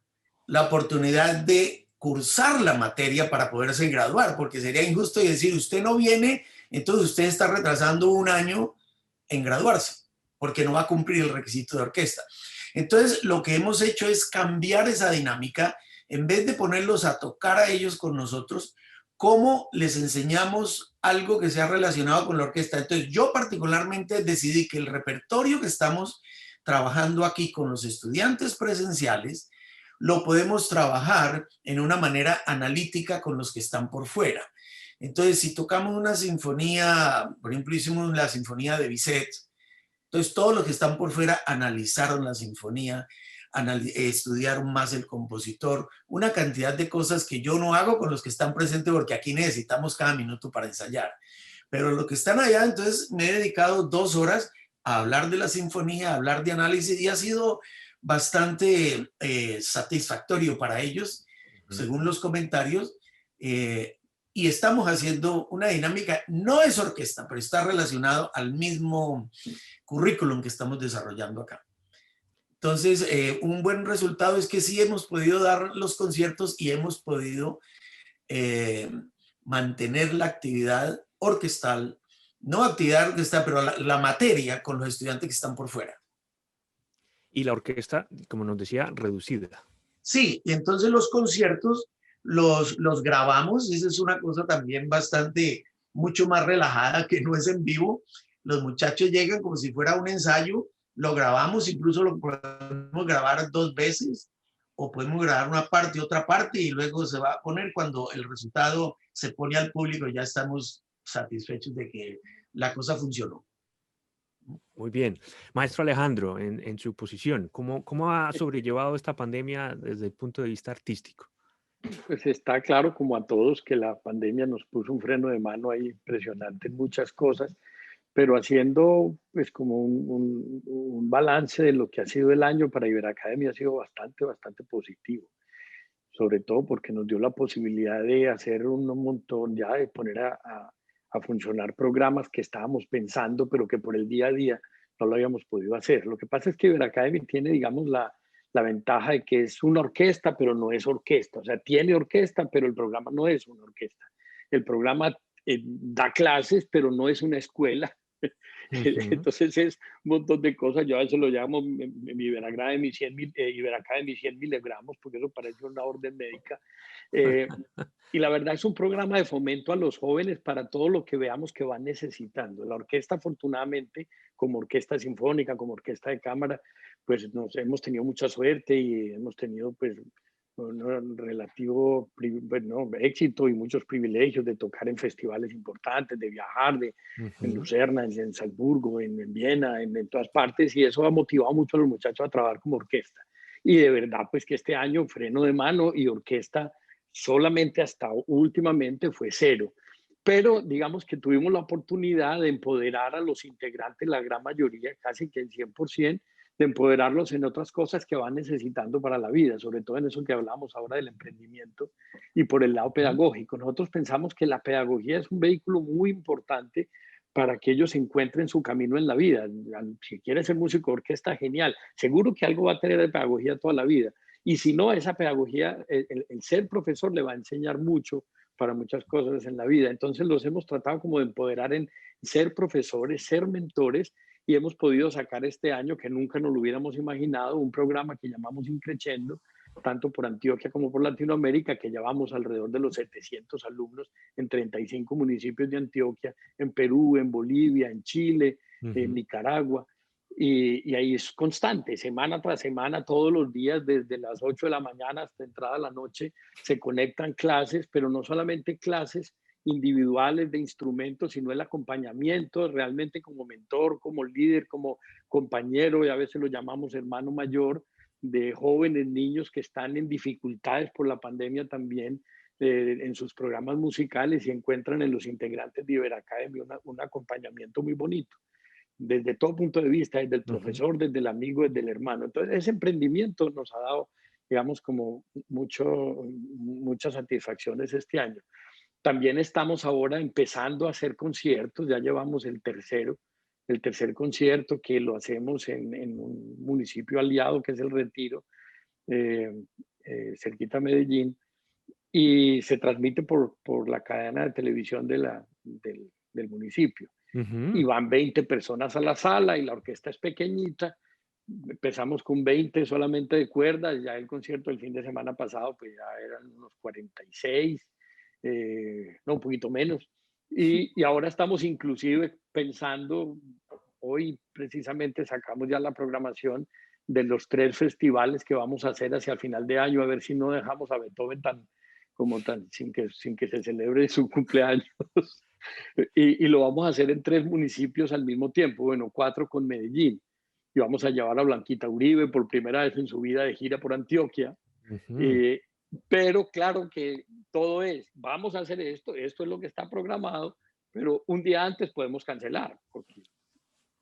la oportunidad de cursar la materia para poderse graduar, porque sería injusto decir, usted no viene, entonces usted está retrasando un año en graduarse, porque no va a cumplir el requisito de orquesta. Entonces, lo que hemos hecho es cambiar esa dinámica. En vez de ponerlos a tocar a ellos con nosotros, ¿cómo les enseñamos algo que sea relacionado con la orquesta? Entonces, yo particularmente decidí que el repertorio que estamos trabajando aquí con los estudiantes presenciales lo podemos trabajar en una manera analítica con los que están por fuera. Entonces, si tocamos una sinfonía, por ejemplo, hicimos la sinfonía de Bizet, entonces todos los que están por fuera analizaron la sinfonía, estudiaron más el compositor, una cantidad de cosas que yo no hago con los que están presentes, porque aquí necesitamos cada minuto para ensayar. Pero los que están allá, entonces me he dedicado 2 horas a hablar de la sinfonía, a hablar de análisis, y ha sido bastante satisfactorio para ellos, según los comentarios. Y estamos haciendo una dinámica, no es orquesta, pero está relacionado al mismo currículum que estamos desarrollando acá. Entonces, un buen resultado es que sí hemos podido dar los conciertos y hemos podido mantener la actividad orquestal, no actividad orquestal, pero la materia con los estudiantes que están por fuera. Y la orquesta, como nos decía, reducida. Sí, y entonces los conciertos los grabamos, y esa es una cosa también bastante, mucho más relajada, que no es en vivo. Los muchachos llegan como si fuera un ensayo, lo grabamos, incluso lo podemos grabar 2 veces, o podemos grabar una parte y otra parte, y luego se va a poner cuando el resultado se pone al público, ya estamos satisfechos de que la cosa funcionó. Muy bien. Maestro Alejandro, en su posición, ¿cómo ha sobrellevado esta pandemia desde el punto de vista artístico? Pues está claro, como a todos, que la pandemia nos puso un freno de mano ahí impresionante en muchas cosas, pero haciendo pues como un balance de lo que ha sido el año para Iberacademia ha sido bastante positivo, sobre todo porque nos dio la posibilidad de hacer un montón, ya de poner a a funcionar programas que estábamos pensando, pero que por el día a día no lo habíamos podido hacer. Lo que pasa es que Iberacademy tiene, digamos, la ventaja de que es una orquesta, pero no es orquesta. O sea, tiene orquesta, pero el programa no es una orquesta. El programa da clases, pero no es una escuela. Entonces es un montón de cosas. Yo a veces lo llamo mi Iberacademy 100 miligramos, porque eso parece una orden médica. Y la verdad es un programa de fomento a los jóvenes para todo lo que veamos que van necesitando. La orquesta, afortunadamente, como orquesta sinfónica, como orquesta de cámara, pues nos hemos tenido mucha suerte y hemos tenido pues un relativo éxito y muchos privilegios de tocar en festivales importantes, de viajar, en Lucerna, en Salzburgo, en Viena, en todas partes, y eso ha motivado mucho a los muchachos a trabajar como orquesta. Y de verdad, pues que este año freno de mano y orquesta solamente hasta últimamente fue 0. Pero digamos que tuvimos la oportunidad de empoderar a los integrantes, la gran mayoría, casi que el 100%, de empoderarlos en otras cosas que van necesitando para la vida, sobre todo en eso que hablamos ahora del emprendimiento y por el lado pedagógico. Nosotros pensamos que la pedagogía es un vehículo muy importante para que ellos encuentren su camino en la vida. Si quiere ser músico de orquesta, genial. Seguro que algo va a tener de pedagogía toda la vida. Y si no, esa pedagogía, el ser profesor le va a enseñar mucho para muchas cosas en la vida. Entonces los hemos tratado como de empoderar en ser profesores, ser mentores, y hemos podido sacar este año, que nunca nos lo hubiéramos imaginado, un programa que llamamos Increciendo, tanto por Antioquia como por Latinoamérica, que llevamos alrededor de los 700 alumnos en 35 municipios de Antioquia, en Perú, en Bolivia, en Chile, en Nicaragua. Y ahí es constante, semana tras semana, todos los días, desde las 8 de la mañana hasta entrada a la noche, se conectan clases, pero no solamente clases individuales de instrumentos, sino el acompañamiento realmente como mentor, como líder, como compañero, y a veces lo llamamos hermano mayor, de jóvenes niños que están en dificultades por la pandemia también, en sus programas musicales, y encuentran en los integrantes de Iberacademy un acompañamiento muy bonito desde todo punto de vista, desde el profesor, desde el amigo, desde el hermano. Entonces, ese emprendimiento nos ha dado, digamos, como muchas satisfacciones este año. También estamos ahora empezando a hacer conciertos, ya llevamos el tercer concierto, que lo hacemos en un municipio aliado que es El Retiro, cerquita a Medellín, y se transmite por la cadena de televisión del municipio. Y van 20 personas a la sala y la orquesta es pequeñita. Empezamos con 20 solamente de cuerdas, ya el concierto del fin de semana pasado pues ya eran unos 46, no, un poquito menos. Y ahora estamos inclusive pensando, hoy precisamente sacamos ya la programación de los 3 festivales que vamos a hacer hacia el final de año, a ver si no dejamos a Beethoven sin que se celebre su cumpleaños. Y lo vamos a hacer en 3 municipios al mismo tiempo, bueno, 4 con Medellín. Y vamos a llevar a Blanquita Uribe por primera vez en su vida de gira por Antioquia. Pero claro que todo vamos a hacer esto es lo que está programado, pero un día antes podemos cancelar, porque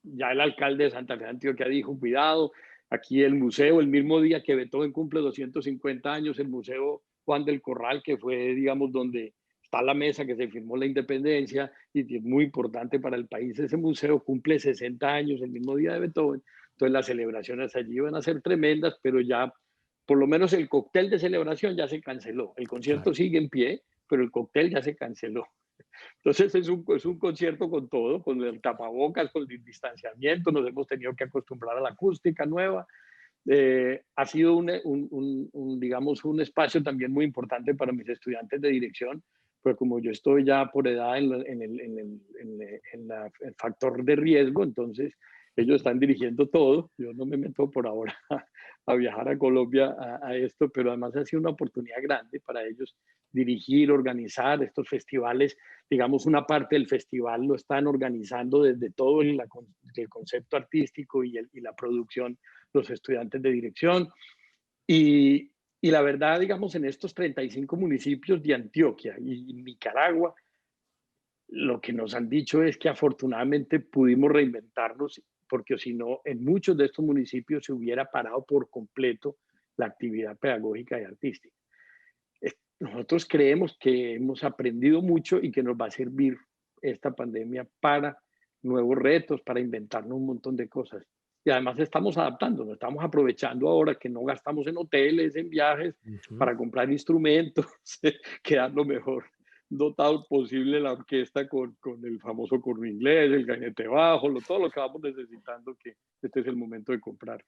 ya el alcalde de Santa Fe de Antioquia dijo, cuidado, aquí el museo, el mismo día que Beethoven cumple 250 años, el Museo Juan del Corral, que fue, digamos, donde está la mesa que se firmó la independencia y es muy importante para el país, ese museo cumple 60 años el mismo día de Beethoven, entonces las celebraciones allí van a ser tremendas, pero ya por lo menos el cóctel de celebración ya se canceló, el concierto sigue en pie, pero el cóctel ya se canceló. Entonces es un concierto con todo, con el tapabocas, con el distanciamiento, nos hemos tenido que acostumbrar a la acústica nueva. Ha sido digamos, un espacio también muy importante para mis estudiantes de dirección, pero como yo estoy ya por edad en el factor de riesgo, entonces ellos están dirigiendo todo, yo no me meto por ahora a viajar a Colombia a esto, pero además ha sido una oportunidad grande para ellos dirigir, organizar estos festivales. Digamos, una parte del festival lo están organizando desde todo el concepto artístico y la producción, los estudiantes de dirección. Y la verdad, digamos, en estos 35 municipios de Antioquia y Nicaragua, lo que nos han dicho es que afortunadamente pudimos reinventarnos, porque si no, en muchos de estos municipios se hubiera parado por completo la actividad pedagógica y artística. Nosotros creemos que hemos aprendido mucho y que nos va a servir esta pandemia para nuevos retos, para inventarnos un montón de cosas. Y además estamos adaptándonos, estamos aprovechando ahora que no gastamos en hoteles, en viajes, Ujú. para comprar instrumentos, quedar lo mejor dotado posible la orquesta con el famoso corno inglés, el gainete bajo, todo lo que vamos necesitando, que este es el momento de comprar.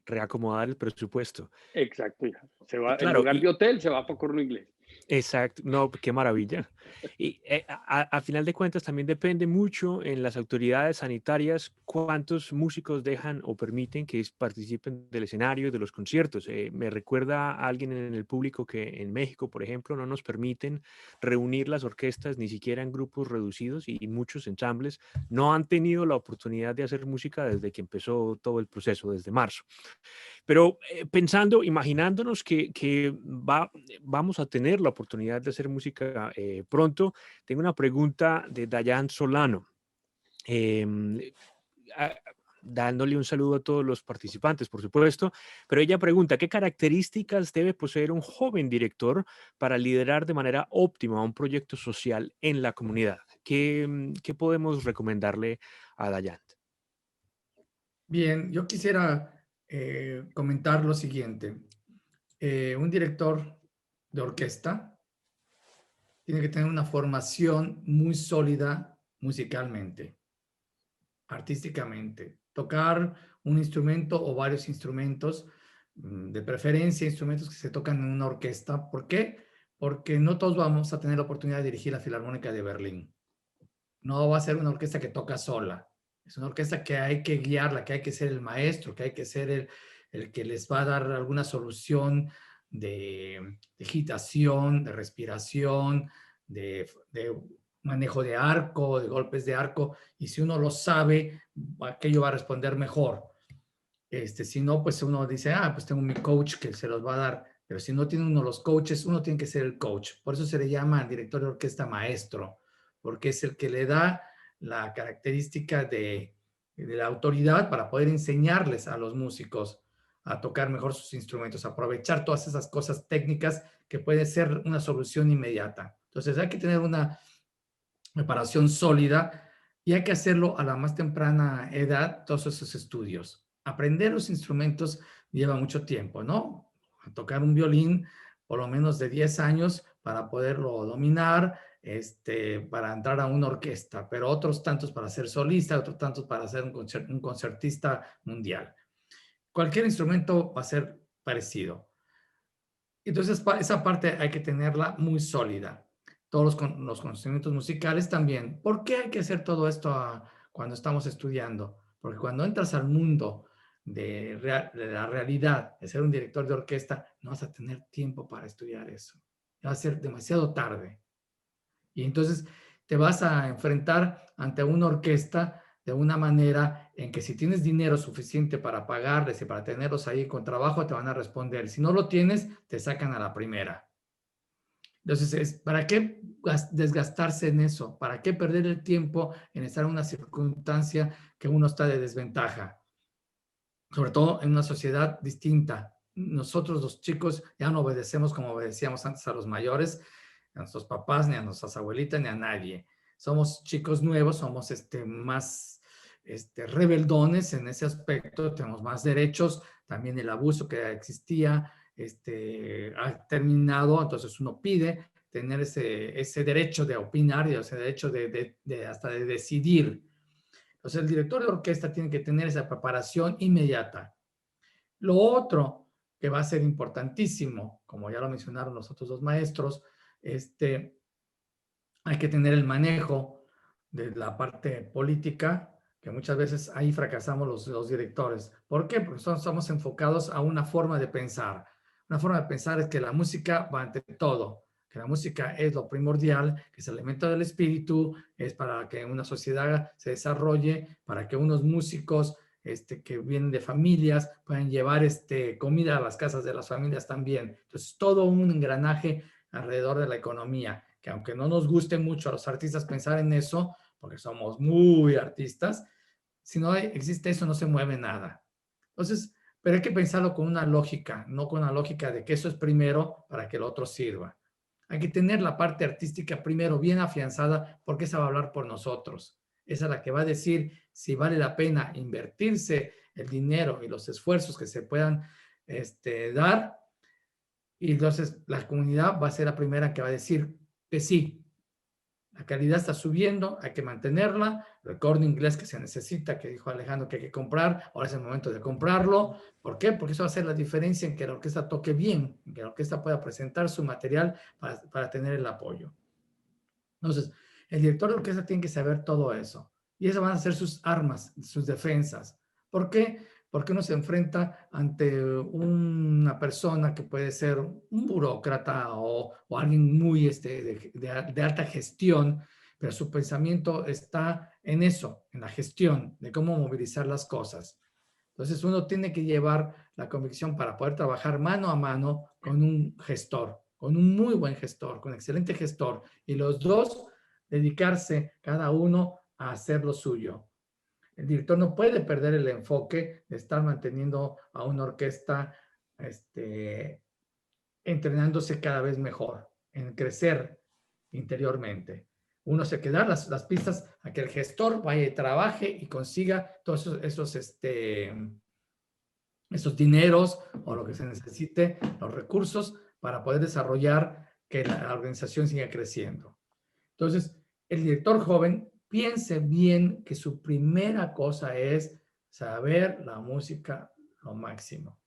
Reacomodar el presupuesto. Exacto, ya. Se Y va, en claro, lugar de hotel, se va para corno inglés. exacto, no, qué maravilla. Y a final de cuentas también depende mucho en las autoridades sanitarias cuántos músicos dejan o permiten que participen del escenario y de los conciertos. Me recuerda a alguien en el público que en México, por ejemplo, no nos permiten reunir las orquestas ni siquiera en grupos reducidos y muchos ensambles no han tenido la oportunidad de hacer música desde que empezó todo el proceso, desde marzo. Pero pensando, imaginándonos que vamos a tener la oportunidad de hacer música pronto, tengo una pregunta de Dayan Solano. em, a- Dándole un saludo a todos los participantes, por supuesto, pero ella pregunta, ¿qué características debe poseer un joven director para liderar de manera óptima un proyecto social en la comunidad? ¿Qué podemos recomendarle a Dayan? Bien, yo quisiera comentar lo siguiente. Un director de orquesta tiene que tener una formación muy sólida musicalmente, artísticamente. Tocar un instrumento o varios instrumentos, de preferencia instrumentos que se tocan en una orquesta. ¿Por qué? Porque no todos vamos a tener la oportunidad de dirigir la Filarmónica de Berlín. No va a ser una orquesta que toca sola. Es una orquesta que hay que guiarla, que hay que ser el maestro, que hay que ser el que les va a dar alguna solución de agitación, de respiración, de manejo de arco, de golpes de arco. Y si uno lo sabe, aquello va a responder mejor. Si no, pues uno dice, pues tengo mi coach que se los va a dar. Pero si no tiene uno los coaches, uno tiene que ser el coach. Por eso se le llama al director de orquesta maestro, porque es el que le da la característica de la autoridad para poder enseñarles a los músicos a tocar mejor sus instrumentos, aprovechar todas esas cosas técnicas que puede ser una solución inmediata. Entonces hay que tener una preparación sólida y hay que hacerlo a la más temprana edad, todos esos estudios. Aprender los instrumentos lleva mucho tiempo, ¿no? A tocar un violín por lo menos de 10 años para poderlo dominar, para entrar a una orquesta, pero otros tantos para ser solista, otros tantos para ser un concertista mundial. Cualquier instrumento va a ser parecido. Entonces, esa parte hay que tenerla muy sólida. Todos los conocimientos musicales también. ¿Por qué hay que hacer todo esto cuando estamos estudiando? Porque cuando entras al mundo de la realidad, de ser un director de orquesta, no vas a tener tiempo para estudiar eso. Va a ser demasiado tarde. Y entonces te vas a enfrentar ante una orquesta de una manera en que si tienes dinero suficiente para pagarles y para tenerlos ahí con trabajo, te van a responder. Si no lo tienes, te sacan a la primera. Entonces, ¿para qué desgastarse en eso? ¿Para qué perder el tiempo en estar en una circunstancia que uno está de desventaja? Sobre todo en una sociedad distinta. Nosotros los chicos ya no obedecemos como obedecíamos antes a los mayores, a nuestros papás, ni a nuestras abuelitas, ni a nadie. Somos chicos nuevos, somos más rebeldones en ese aspecto, tenemos más derechos, también el abuso que existía ha terminado, entonces uno pide tener ese derecho de opinar y ese derecho hasta de decidir. Entonces el director de orquesta tiene que tener esa preparación inmediata. Lo otro que va a ser importantísimo, como ya lo mencionaron los otros dos maestros, hay que tener el manejo de la parte política, que muchas veces ahí fracasamos los directores. ¿Por qué? Porque estamos enfocados a una forma de pensar. Una forma de pensar es que la música va ante todo, que la música es lo primordial, que es el elemento del espíritu, es para que una sociedad se desarrolle, para que unos músicos que vienen de familias puedan llevar comida a las casas de las familias también. Entonces, todo un engranaje alrededor de la economía, que aunque no nos guste mucho a los artistas pensar en eso, porque somos muy artistas, si no existe eso no se mueve nada. Entonces, pero hay que pensarlo con una lógica, no con una lógica de que eso es primero para que el otro sirva. Hay que tener la parte artística primero bien afianzada, porque esa va a hablar por nosotros. Esa es la que va a decir si vale la pena invertirse el dinero y los esfuerzos que se puedan dar. Y entonces la comunidad va a ser la primera que va a decir que sí, la calidad está subiendo, hay que mantenerla, el corno inglés que se necesita, que dijo Alejandro que hay que comprar, ahora es el momento de comprarlo. ¿Por qué? Porque eso va a hacer la diferencia en que la orquesta toque bien, en que la orquesta pueda presentar su material para tener el apoyo. Entonces, el director de orquesta tiene que saber todo eso. Y esas van a ser sus armas, sus defensas. ¿Por qué? Porque uno se enfrenta ante una persona que puede ser un burócrata o alguien muy de alta gestión, pero su pensamiento está en eso, en la gestión, de cómo movilizar las cosas. Entonces uno tiene que llevar la convicción para poder trabajar mano a mano con un gestor, con un muy buen gestor, con un excelente gestor, y los dos dedicarse cada uno a hacer lo suyo. El director no puede perder el enfoque de estar manteniendo a una orquesta entrenándose cada vez mejor, en crecer interiormente. Uno se queda las pistas a que el gestor vaya y trabaje y consiga todos esos dineros o lo que se necesite, los recursos para poder desarrollar que la organización siga creciendo. Entonces, el director joven piense bien que su primera cosa es saber la música lo máximo.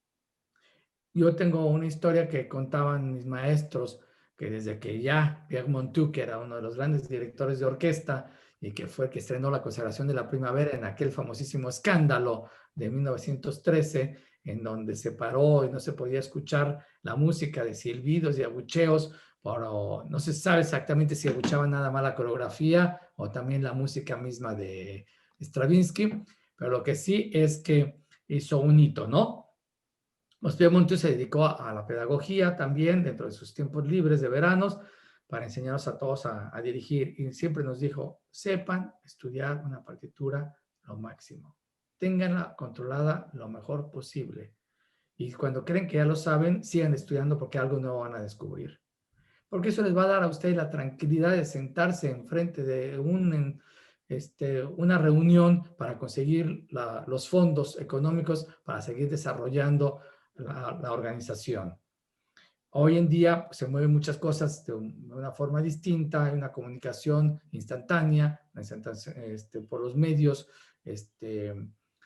Yo tengo una historia que contaban mis maestros, que desde que ya Pierre Monteux, que era uno de los grandes directores de orquesta y que fue el que estrenó la consagración de la primavera en aquel famosísimo escándalo de 1913, en donde se paró y no se podía escuchar la música de silbidos y abucheos, pero no se sabe exactamente si abuchaban nada más la coreografía o también la música misma de Stravinsky, pero lo que sí es que hizo un hito, ¿no? Pierre Monteux se dedicó a la pedagogía también dentro de sus tiempos libres de veranos para enseñarnos a todos a dirigir, y siempre nos dijo, sepan estudiar una partitura lo máximo, ténganla controlada lo mejor posible, y cuando creen que ya lo saben, sigan estudiando porque algo nuevo van a descubrir, porque eso les va a dar a ustedes la tranquilidad de sentarse enfrente de una reunión para conseguir los fondos económicos para seguir desarrollando la organización. Hoy en día se mueven muchas cosas de una forma distinta, hay una comunicación instantánea por los medios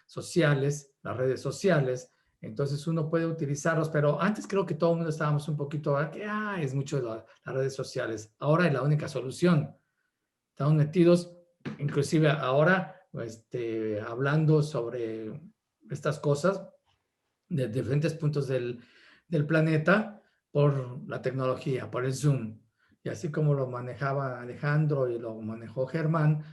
sociales, las redes sociales, entonces uno puede utilizarlos, pero antes creo que todo el mundo estábamos un poquito, es mucho de las redes sociales, ahora es la única solución. Estamos metidos, inclusive ahora, hablando sobre estas cosas de diferentes puntos del planeta por la tecnología, por el Zoom. Y así como lo manejaba Alejandro y lo manejó Germán,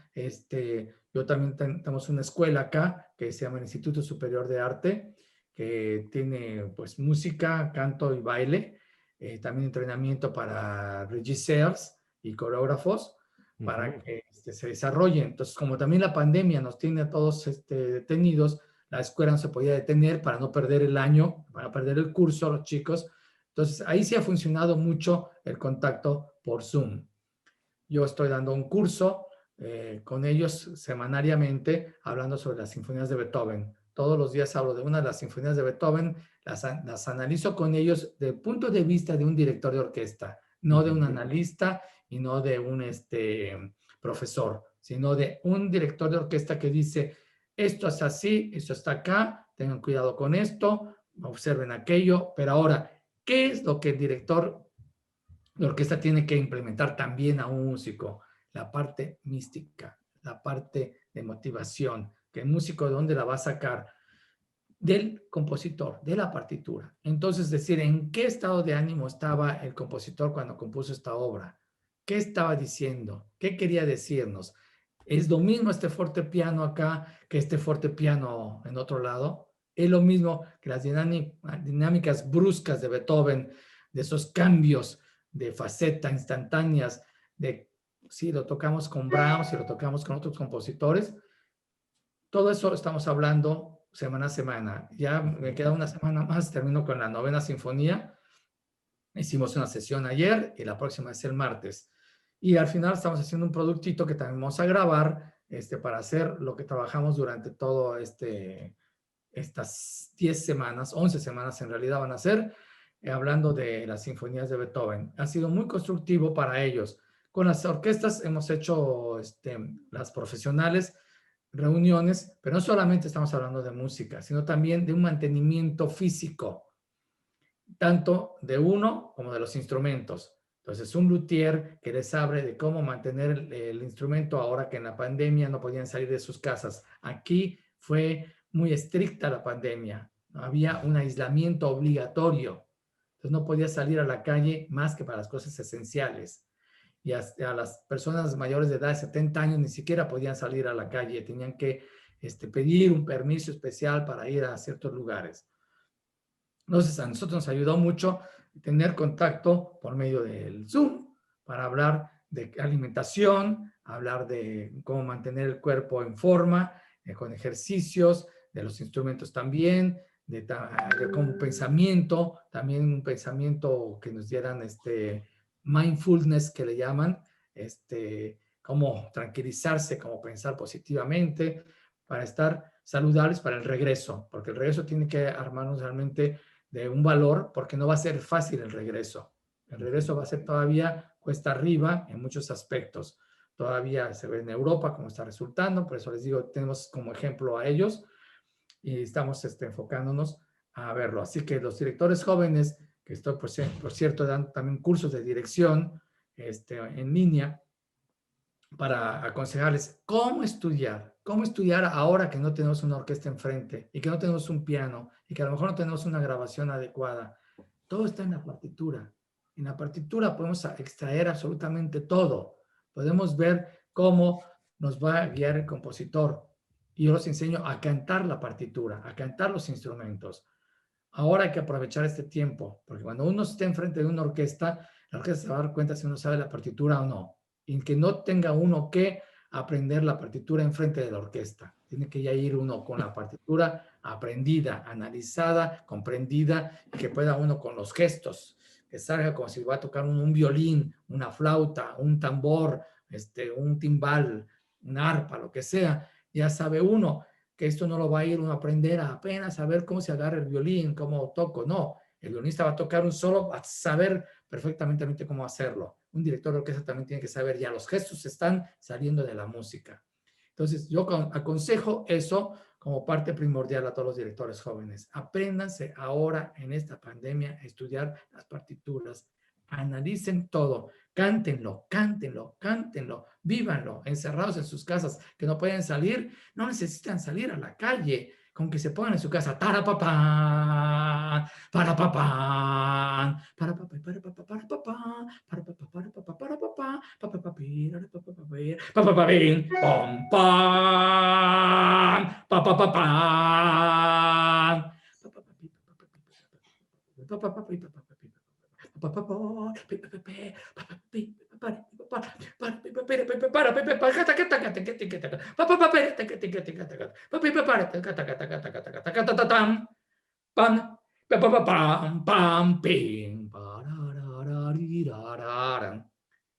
yo también tenemos una escuela acá que se llama el Instituto Superior de Arte, que tiene pues música, canto y baile, también entrenamiento para regisseurs y coreógrafos, para que se desarrollen. Entonces, como también la pandemia nos tiene a todos detenidos, la escuela no se podía detener para no perder el año, para perder el curso a los chicos. Entonces, ahí sí ha funcionado mucho el contacto por Zoom. Yo estoy dando un curso con ellos semanariamente, hablando sobre las sinfonías de Beethoven. Todos los días hablo de una de las sinfonías de Beethoven, las analizo con ellos desde el punto de vista de un director de orquesta, no de un analista y no de un profesor, sino de un director de orquesta que dice, esto es así, esto está acá, tengan cuidado con esto, observen aquello, pero ahora, ¿qué es lo que el director de orquesta tiene que implementar también a un músico? La parte mística, la parte de motivación, que el músico de dónde la va a sacar, del compositor, de la partitura. Entonces, decir, ¿en qué estado de ánimo estaba el compositor cuando compuso esta obra? ¿Qué estaba diciendo? ¿Qué quería decirnos? ¿Es lo mismo este fortepiano acá que este fortepiano en otro lado? ¿Es lo mismo que las dinámicas bruscas de Beethoven, de esos cambios de faceta instantáneas, de si lo tocamos con Brahms, si lo tocamos con otros compositores? Todo eso estamos hablando semana a semana. Ya me queda una semana más, termino con la 9ª sinfonía Hicimos una sesión ayer y la próxima es el martes. Y al final estamos haciendo un productito que también vamos a grabar para hacer lo que trabajamos durante todo estas 10 semanas, 11 semanas en realidad van a ser, hablando de las sinfonías de Beethoven. Ha sido muy constructivo para ellos. Con las orquestas hemos hecho, las profesionales, reuniones, pero no solamente estamos hablando de música, sino también de un mantenimiento físico, tanto de uno como de los instrumentos. Entonces, un luthier que les hable de cómo mantener el instrumento ahora que en la pandemia no podían salir de sus casas. Aquí fue muy estricta la pandemia. Había un aislamiento obligatorio. Entonces, no podía salir a la calle más que para las cosas esenciales. Y a las personas mayores de edad de 70 años ni siquiera podían salir a la calle. Tenían que pedir un permiso especial para ir a ciertos lugares. Entonces, a nosotros nos ayudó mucho tener contacto por medio del Zoom para hablar de alimentación, hablar de cómo mantener el cuerpo en forma, con ejercicios, de los instrumentos también, de como pensamiento, también un pensamiento que nos dieran mindfulness que le llaman, cómo tranquilizarse, cómo pensar positivamente, para estar saludables para el regreso, porque el regreso tiene que armarnos realmente de un valor, porque no va a ser fácil el regreso. El regreso va a ser todavía cuesta arriba en muchos aspectos. Todavía se ve en Europa cómo está resultando, por eso les digo, tenemos como ejemplo a ellos y estamos enfocándonos a verlo. Así que los directores jóvenes, que estoy por cierto dando también cursos de dirección en línea, para aconsejarles cómo estudiar ahora que no tenemos una orquesta enfrente y que no tenemos un piano y que a lo mejor no tenemos una grabación adecuada. Todo está en la partitura. En la partitura podemos extraer absolutamente todo. Podemos ver cómo nos va a guiar el compositor. Y yo les enseño a cantar la partitura, a cantar los instrumentos. Ahora hay que aprovechar este tiempo, porque cuando uno esté enfrente de una orquesta, la orquesta se va a dar cuenta si uno sabe la partitura o no. Y que no tenga uno que aprender la partitura enfrente de la orquesta. Tiene que ya ir uno con la partitura aprendida, analizada, comprendida, y que pueda uno con los gestos, que salga como si va a tocar un violín, una flauta, un tambor, un timbal, un arpa, lo que sea. Ya sabe uno que esto no lo va a ir uno a aprender a apenas saber cómo se agarra el violín, cómo toco. No, el violinista va a tocar un solo, va a saber perfectamente cómo hacerlo. Un director de orquesta también tiene que saber, ya los gestos están saliendo de la música. Entonces, yo aconsejo eso como parte primordial a todos los directores jóvenes. Apréndanse ahora en esta pandemia a estudiar las partituras. Analicen todo. Cántenlo, cántenlo, cántenlo. Vívanlo, encerrados en sus casas, que no pueden salir. No necesitan salir a la calle. Con que se pongan en su casa, tarapapán, para papá, para papá, para papá, para papá, para papá, para papá, para papá, para papá, para papá, pom pam, papá, papá,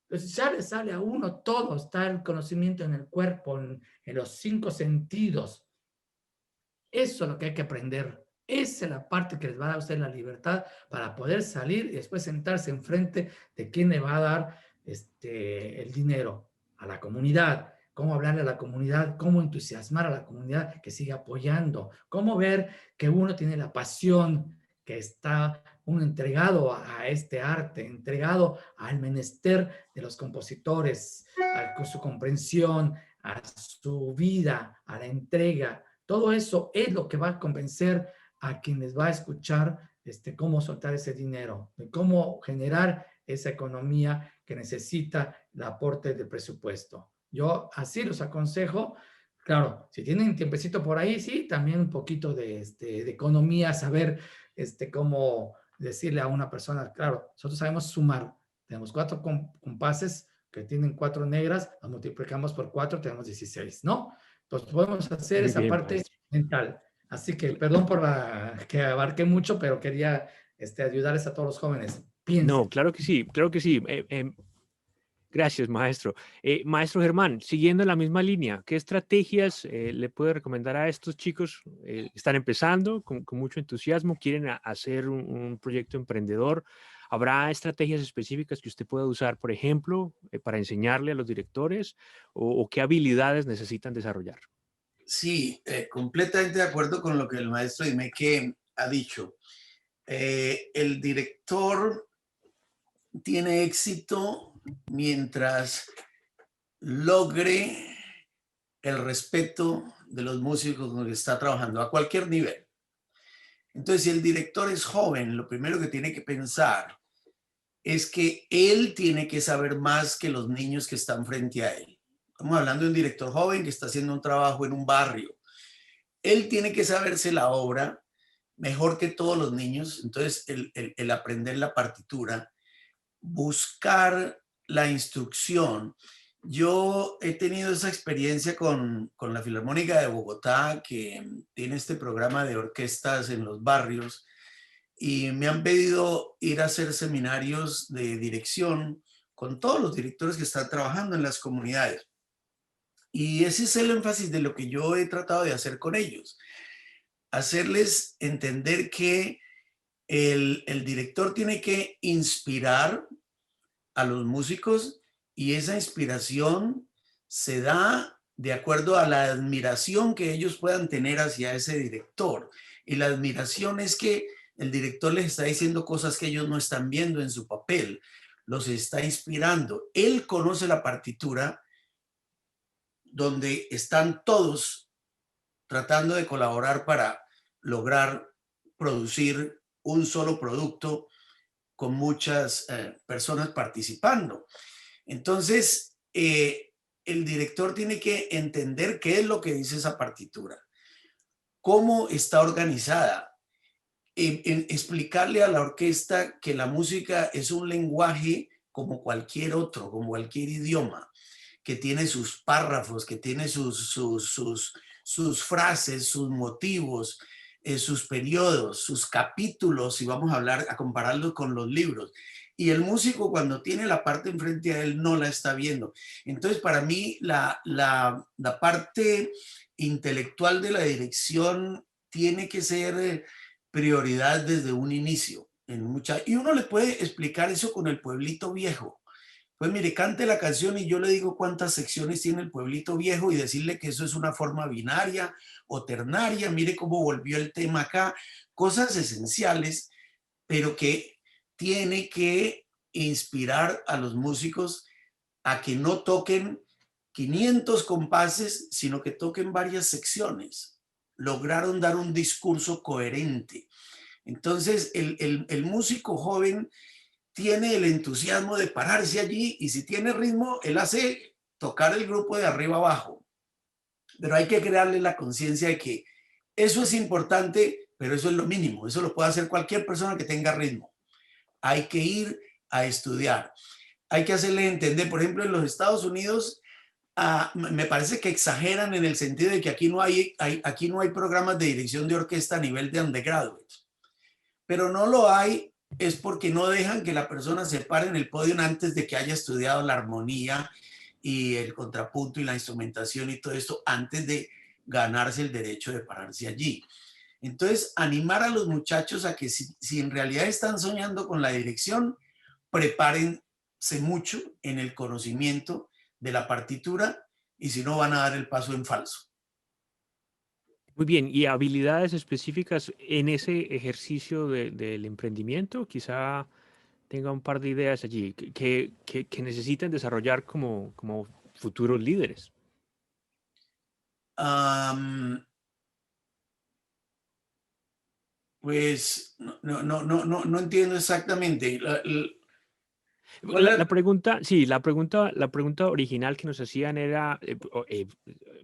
entonces ya le sale a uno todo, está el conocimiento en el cuerpo, en los 5 sentidos. Eso es lo que hay que aprender. Esa es la parte que les va a dar a usted la libertad para poder salir y después sentarse enfrente de quién le va a dar el dinero a la comunidad. Cómo hablarle a la comunidad, cómo entusiasmar a la comunidad que siga apoyando, cómo ver que uno tiene la pasión, que está uno entregado a este arte, entregado al menester de los compositores, a su comprensión, a su vida, a la entrega. Todo eso es lo que va a convencer a quien les va a escuchar cómo soltar ese dinero, de cómo generar esa economía que necesita el aporte del presupuesto. Yo así los aconsejo. Claro, si tienen tiempecito por ahí, sí, también un poquito de economía, saber cómo decirle a una persona, claro, nosotros sabemos sumar, tenemos 4 compases que tienen 4 negras, las multiplicamos por 4, tenemos 16, ¿no? Entonces podemos hacer Muy esa bien, parte maestro. mental. Así que perdón por que abarqué mucho, pero quería ayudarles a todos los jóvenes. piensen. No, claro que sí, claro que sí. Gracias, maestro. Maestro Germán, siguiendo la misma línea, ¿qué estrategias le puede recomendar a estos chicos? Están empezando con mucho entusiasmo, quieren hacer un proyecto emprendedor. ¿Habrá estrategias específicas que usted pueda usar, por ejemplo, para enseñarle a los directores o qué habilidades necesitan desarrollar? Sí, completamente de acuerdo con lo que el maestro Dimeque ha dicho. El director tiene éxito mientras logre el respeto de los músicos con los que está trabajando a cualquier nivel. Entonces, si el director es joven, lo primero que tiene que pensar es que él tiene que saber más que los niños que están frente a él. Estamos hablando de un director joven que está haciendo un trabajo en un barrio. Él tiene que saberse la obra mejor que todos los niños. Entonces, el aprender la partitura, buscar la instrucción. Yo he tenido esa experiencia con la Filarmónica de Bogotá, que tiene este programa de orquestas en los barrios, y me han pedido ir a hacer seminarios de dirección con todos los directores que están trabajando en las comunidades. Y ese es el énfasis de lo que yo he tratado de hacer con ellos. Hacerles entender que el director tiene que inspirar a los músicos y esa inspiración se da de acuerdo a la admiración que ellos puedan tener hacia ese director. Y la admiración es que el director les está diciendo cosas que ellos no están viendo en su papel, los está inspirando. Él conoce la partitura donde están todos tratando de colaborar para lograr producir un solo producto con muchas personas participando. Entonces, el director tiene que entender qué es lo que dice esa partitura, cómo está organizada, explicarle a la orquesta que la música es un lenguaje como cualquier otro, como cualquier idioma, que tiene sus párrafos, que tiene sus frases, sus motivos, sus periodos, sus capítulos, si vamos a hablar, a compararlo con los libros. Y el músico cuando tiene la parte enfrente a él no la está viendo. Entonces, para mí, la parte intelectual de la dirección tiene que ser prioridad desde un inicio. Y uno le puede explicar eso con el pueblito viejo. Pues mire, cante la canción y yo le digo cuántas secciones tiene el pueblito viejo y decirle que eso es una forma binaria o ternaria, mire cómo volvió el tema acá, cosas esenciales, pero que tiene que inspirar a los músicos a que no toquen 500 compases, sino que toquen varias secciones. Lograron dar un discurso coherente. Entonces, el músico joven tiene el entusiasmo de pararse allí y si tiene ritmo, él hace tocar el grupo de arriba abajo. Pero hay que crearle la conciencia de que eso es importante, pero eso es lo mínimo. Eso lo puede hacer cualquier persona que tenga ritmo. Hay que ir a estudiar. Hay que hacerle entender, por ejemplo, en los Estados Unidos, me parece que exageran en el sentido de que aquí aquí no hay programas de dirección de orquesta a nivel de undergraduate. Pero no lo hay es porque no dejan que la persona se pare en el podio antes de que haya estudiado la armonía y el contrapunto y la instrumentación y todo esto antes de ganarse el derecho de pararse allí. Entonces, animar a los muchachos a que si en realidad están soñando con la dirección, prepárense mucho en el conocimiento de la partitura y si no van a dar el paso en falso. Muy bien, ¿y habilidades específicas en ese ejercicio del emprendimiento? Quizá tenga un par de ideas allí que necesiten desarrollar como futuros líderes. Um, pues no entiendo exactamente. La pregunta, sí, la pregunta original que nos hacían era,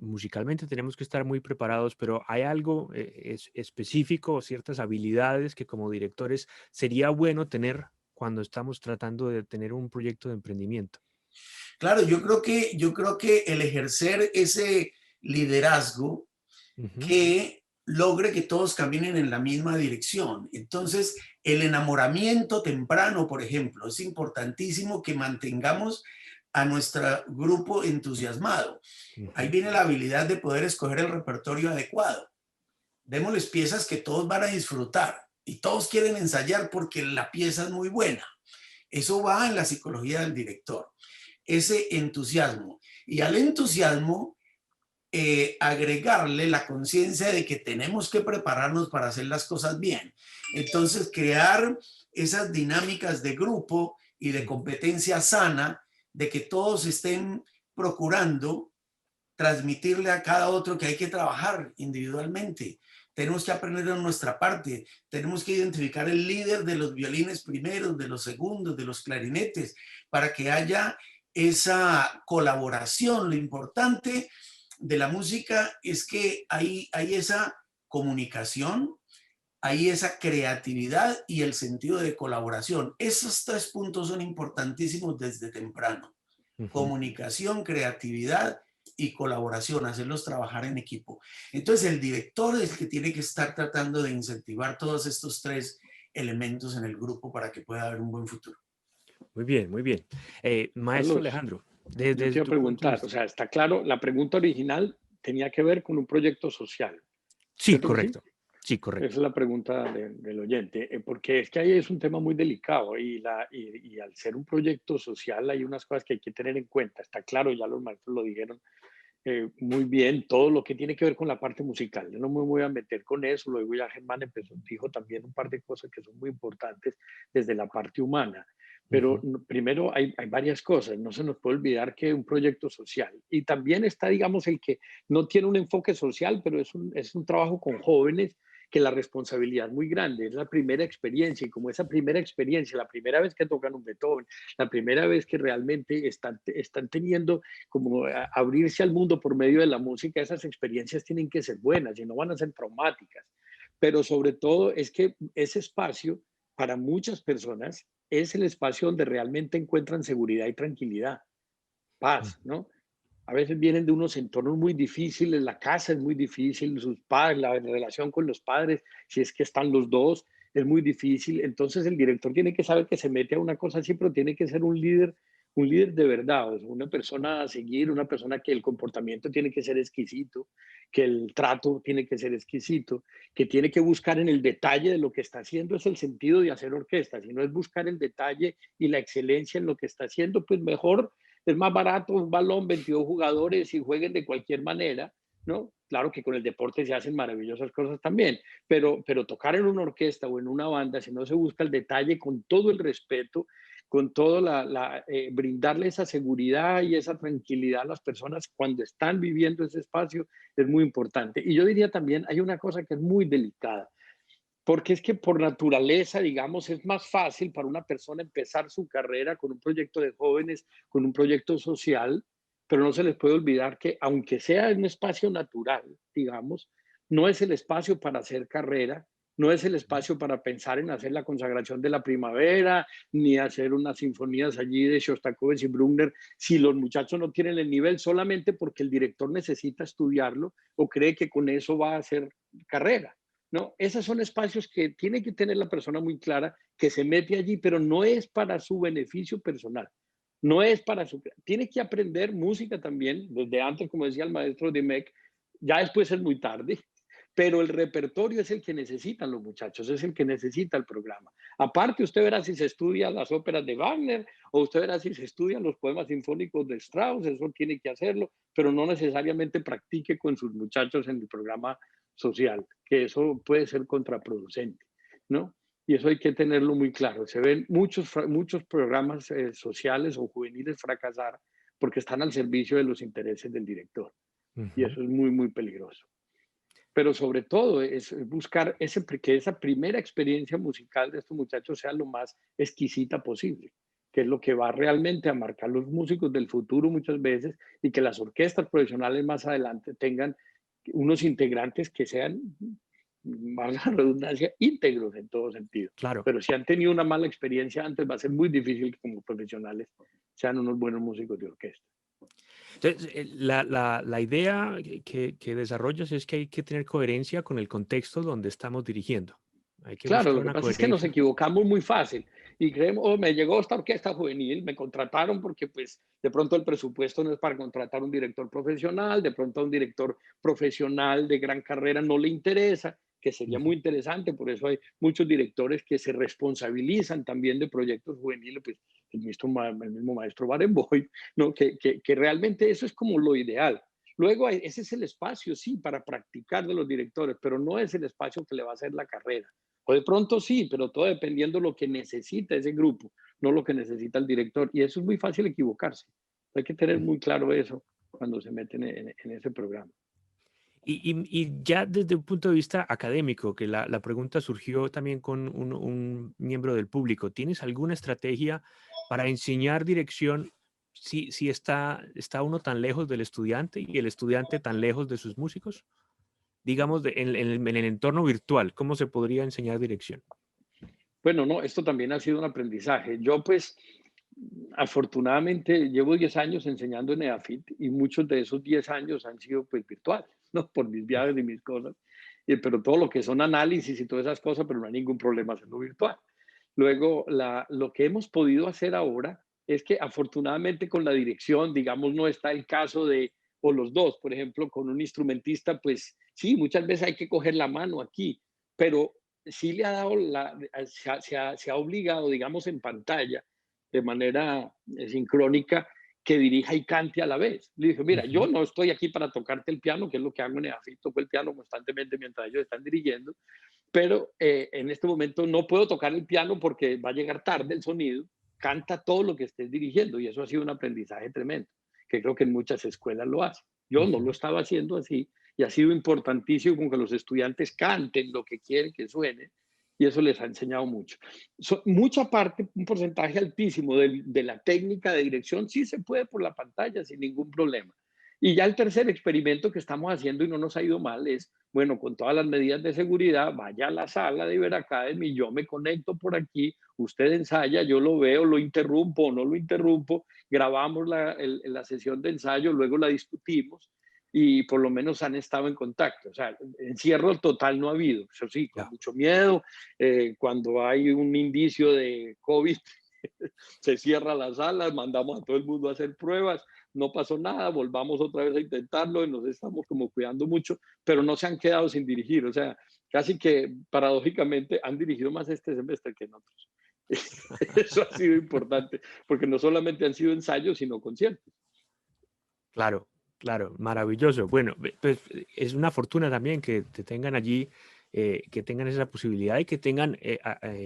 musicalmente tenemos que estar muy preparados, pero ¿hay algo específico, ciertas habilidades que como directores sería bueno tener cuando estamos tratando de tener un proyecto de emprendimiento? Claro, yo creo que el ejercer ese liderazgo Ujú. que logre que todos caminen en la misma dirección. Entonces, el enamoramiento temprano, por ejemplo, es importantísimo que mantengamos a nuestro grupo entusiasmado. Ahí viene la habilidad de poder escoger el repertorio adecuado. Démosles piezas que todos van a disfrutar y todos quieren ensayar porque la pieza es muy buena. Eso va en la psicología del director, ese entusiasmo. Y al entusiasmo, agregarle la conciencia de que tenemos que prepararnos para hacer las cosas bien. Entonces, crear esas dinámicas de grupo y de competencia sana, de que todos estén procurando transmitirle a cada otro que hay que trabajar individualmente. Tenemos que aprender de nuestra parte, tenemos que identificar el líder de los violines primeros, de los segundos, de los clarinetes, para que haya esa colaboración. Lo importante de la música es que hay esa comunicación, hay esa creatividad y el sentido de colaboración. Esos 3 puntos son importantísimos desde temprano. Comunicación, creatividad y colaboración, hacerlos trabajar en equipo. Entonces, el director es el que tiene que estar tratando de incentivar todos estos 3 elementos en el grupo para que pueda haber un buen futuro. Muy bien, muy bien. Maestro Carlos, Alejandro, yo desde te iba a tu punto de preguntar, vista. o sea, está claro, la pregunta original tenía que ver con un proyecto social, Sí, ¿cierto que sí? correcto. Sí, Esa correcto. es la pregunta del oyente, porque es que ahí es un tema muy delicado y al ser un proyecto social hay unas cosas que hay que tener en cuenta. Está claro, ya los maestros lo dijeron muy bien, todo lo que tiene que ver con la parte musical. Yo no me voy a meter con eso, luego ya Germán dijo también un par de cosas que son muy importantes desde la parte humana. Pero primero hay varias cosas, no se nos puede olvidar que un proyecto social y también está, digamos, el que no tiene un enfoque social, pero es un trabajo con jóvenes que la responsabilidad es muy grande, es la primera experiencia y como esa primera experiencia, la primera vez que tocan un Beethoven, la primera vez que realmente están teniendo como abrirse al mundo por medio de la música, esas experiencias tienen que ser buenas y no van a ser traumáticas. Pero sobre todo es que ese espacio para muchas personas es el espacio donde realmente encuentran seguridad y tranquilidad, paz, ¿no? A veces vienen de unos entornos muy difíciles, la casa es muy difícil, sus padres, la relación con los padres, si es que están los dos, es muy difícil. Entonces el director tiene que saber que se mete a una cosa así, pero tiene que ser un líder de verdad, o sea, una persona a seguir, una persona que el comportamiento tiene que ser exquisito, que el trato tiene que ser exquisito, que tiene que buscar en el detalle de lo que está haciendo, es el sentido de hacer orquesta, si no es buscar el detalle y la excelencia en lo que está haciendo, pues mejor es más barato un balón, 22 jugadores y jueguen de cualquier manera, ¿no? Claro que con el deporte se hacen maravillosas cosas también, pero tocar en una orquesta o en una banda, si no se busca el detalle con todo el respeto, con todo brindarle esa seguridad y esa tranquilidad a las personas cuando están viviendo ese espacio, es muy importante. Y yo diría también, hay una cosa que es muy delicada, porque es que por naturaleza, digamos, es más fácil para una persona empezar su carrera con un proyecto de jóvenes, con un proyecto social, pero no se les puede olvidar que aunque sea un espacio natural, digamos, no es el espacio para hacer carrera, no es el espacio para pensar en hacer la consagración de la primavera, ni hacer unas sinfonías allí de Shostakovich y Bruckner, si los muchachos no tienen el nivel solamente porque el director necesita estudiarlo o cree que con eso va a hacer carrera. ¿No? Esos son espacios que tiene que tener la persona muy clara, que se mete allí, pero no es para su beneficio personal. No es para su... Tiene que aprender música también, desde antes, como decía el maestro Dimec, ya después es muy tarde, pero el repertorio es el que necesitan los muchachos, es el que necesita el programa. Aparte, usted verá si se estudia las óperas de Wagner o usted verá si se estudian los poemas sinfónicos de Strauss, eso tiene que hacerlo, pero no necesariamente practique con sus muchachos en el programa social, que eso puede ser contraproducente, ¿no? Y eso hay que tenerlo muy claro. Se ven muchos programas sociales o juveniles fracasar porque están al servicio de los intereses del director. Y eso es muy, muy peligroso. Pero sobre todo es buscar que esa primera experiencia musical de estos muchachos sea lo más exquisita posible, que es lo que va realmente a marcar los músicos del futuro muchas veces y que las orquestas profesionales más adelante tengan unos integrantes que sean, más la redundancia, íntegros en todo sentido. Claro. Pero si han tenido una mala experiencia antes, va a ser muy difícil que como profesionales sean unos buenos músicos de orquesta. Entonces, la idea que desarrollas es que hay que tener coherencia con el contexto donde estamos dirigiendo. Hay que Claro, buscar lo que una pasa es que nos coherencia. equivocamos muy fácil y creemos, oh, me llegó esta orquesta juvenil, me contrataron porque pues de pronto el presupuesto no es para contratar un director profesional, de pronto a un director profesional de gran carrera no le interesa, que sería Ujú. muy interesante, por eso hay muchos directores que se responsabilizan también de proyectos juveniles, pues el mismo maestro Barenboim, ¿no? Que realmente eso es como lo ideal. Luego, ese es el espacio, sí, para practicar de los directores, pero no es el espacio que le va a hacer la carrera. O de pronto sí, pero todo dependiendo de lo que necesita ese grupo, no lo que necesita el director. Y eso es muy fácil equivocarse. Hay que tener muy claro eso cuando se meten en ese programa. Y ya desde un punto de vista académico, que la pregunta surgió también con un miembro del público, ¿tienes alguna estrategia para enseñar dirección si está uno tan lejos del estudiante y el estudiante tan lejos de sus músicos? Digamos, en el entorno virtual, ¿cómo se podría enseñar dirección? Bueno, no, esto también ha sido un aprendizaje. Yo pues afortunadamente llevo 10 años enseñando en EAFIT y muchos de esos 10 años han sido pues virtuales, ¿no? Por mis viajes y mis cosas. Pero todo lo que son análisis y todas esas cosas, pero no hay ningún problema hacerlo virtual. Luego, lo que hemos podido hacer ahora es que afortunadamente con la dirección, digamos, no está el caso de, o los dos, por ejemplo, con un instrumentista, pues sí, muchas veces hay que coger la mano aquí, pero sí le ha dado, se ha obligado, digamos, en pantalla, de manera sincrónica, que dirija y cante a la vez. Le dije, mira, yo Ujú. no estoy aquí para tocarte el piano, que es lo que hago en EAFIT, toco el piano constantemente mientras ellos están dirigiendo, pero en este momento no puedo tocar el piano porque va a llegar tarde el sonido, canta todo lo que estés dirigiendo y eso ha sido un aprendizaje tremendo, que creo que en muchas escuelas lo hacen. Yo no lo Ujú. estaba haciendo así y ha sido importantísimo que los estudiantes canten lo que quieren que suene y eso les ha enseñado mucho. Mucha parte, un porcentaje altísimo de la técnica de dirección sí se puede por la pantalla sin ningún problema. Y ya el tercer experimento que estamos haciendo y no nos ha ido mal es, bueno, con todas las medidas de seguridad, vaya a la sala de Iberacademy, yo me conecto por aquí, usted ensaya, yo lo veo, lo interrumpo o no lo interrumpo, grabamos la sesión de ensayo, luego la discutimos y por lo menos han estado en contacto. O sea, encierro total no ha habido, eso sí, con Ya. mucho miedo, cuando hay un indicio de COVID, se cierra la sala, mandamos a todo el mundo a hacer pruebas, no pasó nada, volvamos otra vez a intentarlo y nos estamos como cuidando mucho, pero no se han quedado sin dirigir, o sea, casi que paradójicamente han dirigido más este semestre que en otros. Eso ha sido importante, porque no solamente han sido ensayos, sino conciertos. Claro, claro, maravilloso. Bueno, pues es una fortuna también que te tengan allí, que tengan esa posibilidad y que tengan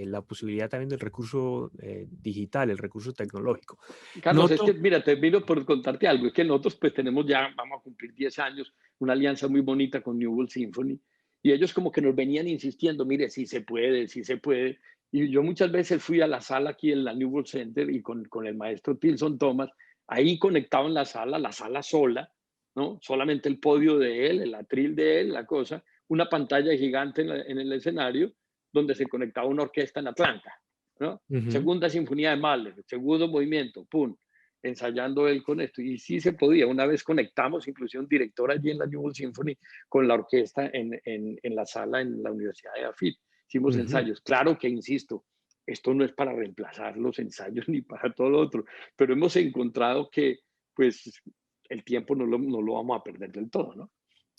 la posibilidad también del recurso digital, el recurso tecnológico. Carlos, es que, Noto, mira, termino por contarte algo, es que nosotros pues tenemos ya, vamos a cumplir 10 años, una alianza muy bonita con New World Symphony, y ellos como que nos venían insistiendo, mire, sí se puede, sí se puede, y yo muchas veces fui a la sala aquí en la New World Center y con el maestro Tilson Thomas, ahí conectado en la sala sola, ¿no? Solamente el podio de él, el atril de él, la cosa, una pantalla gigante en el escenario donde se conectaba una orquesta en Atlanta, ¿no? ujú. Segunda sinfonía de Mahler, segundo movimiento, pum, ensayando él con esto. Y sí se podía, una vez conectamos, inclusive un director allí en la New World Symphony con la orquesta en la sala en la Universidad de AFIT. Hicimos Ujú. ensayos. Claro que, insisto, esto no es para reemplazar los ensayos ni para todo lo otro, pero hemos encontrado que, pues, el tiempo no lo vamos a perder del todo, ¿no?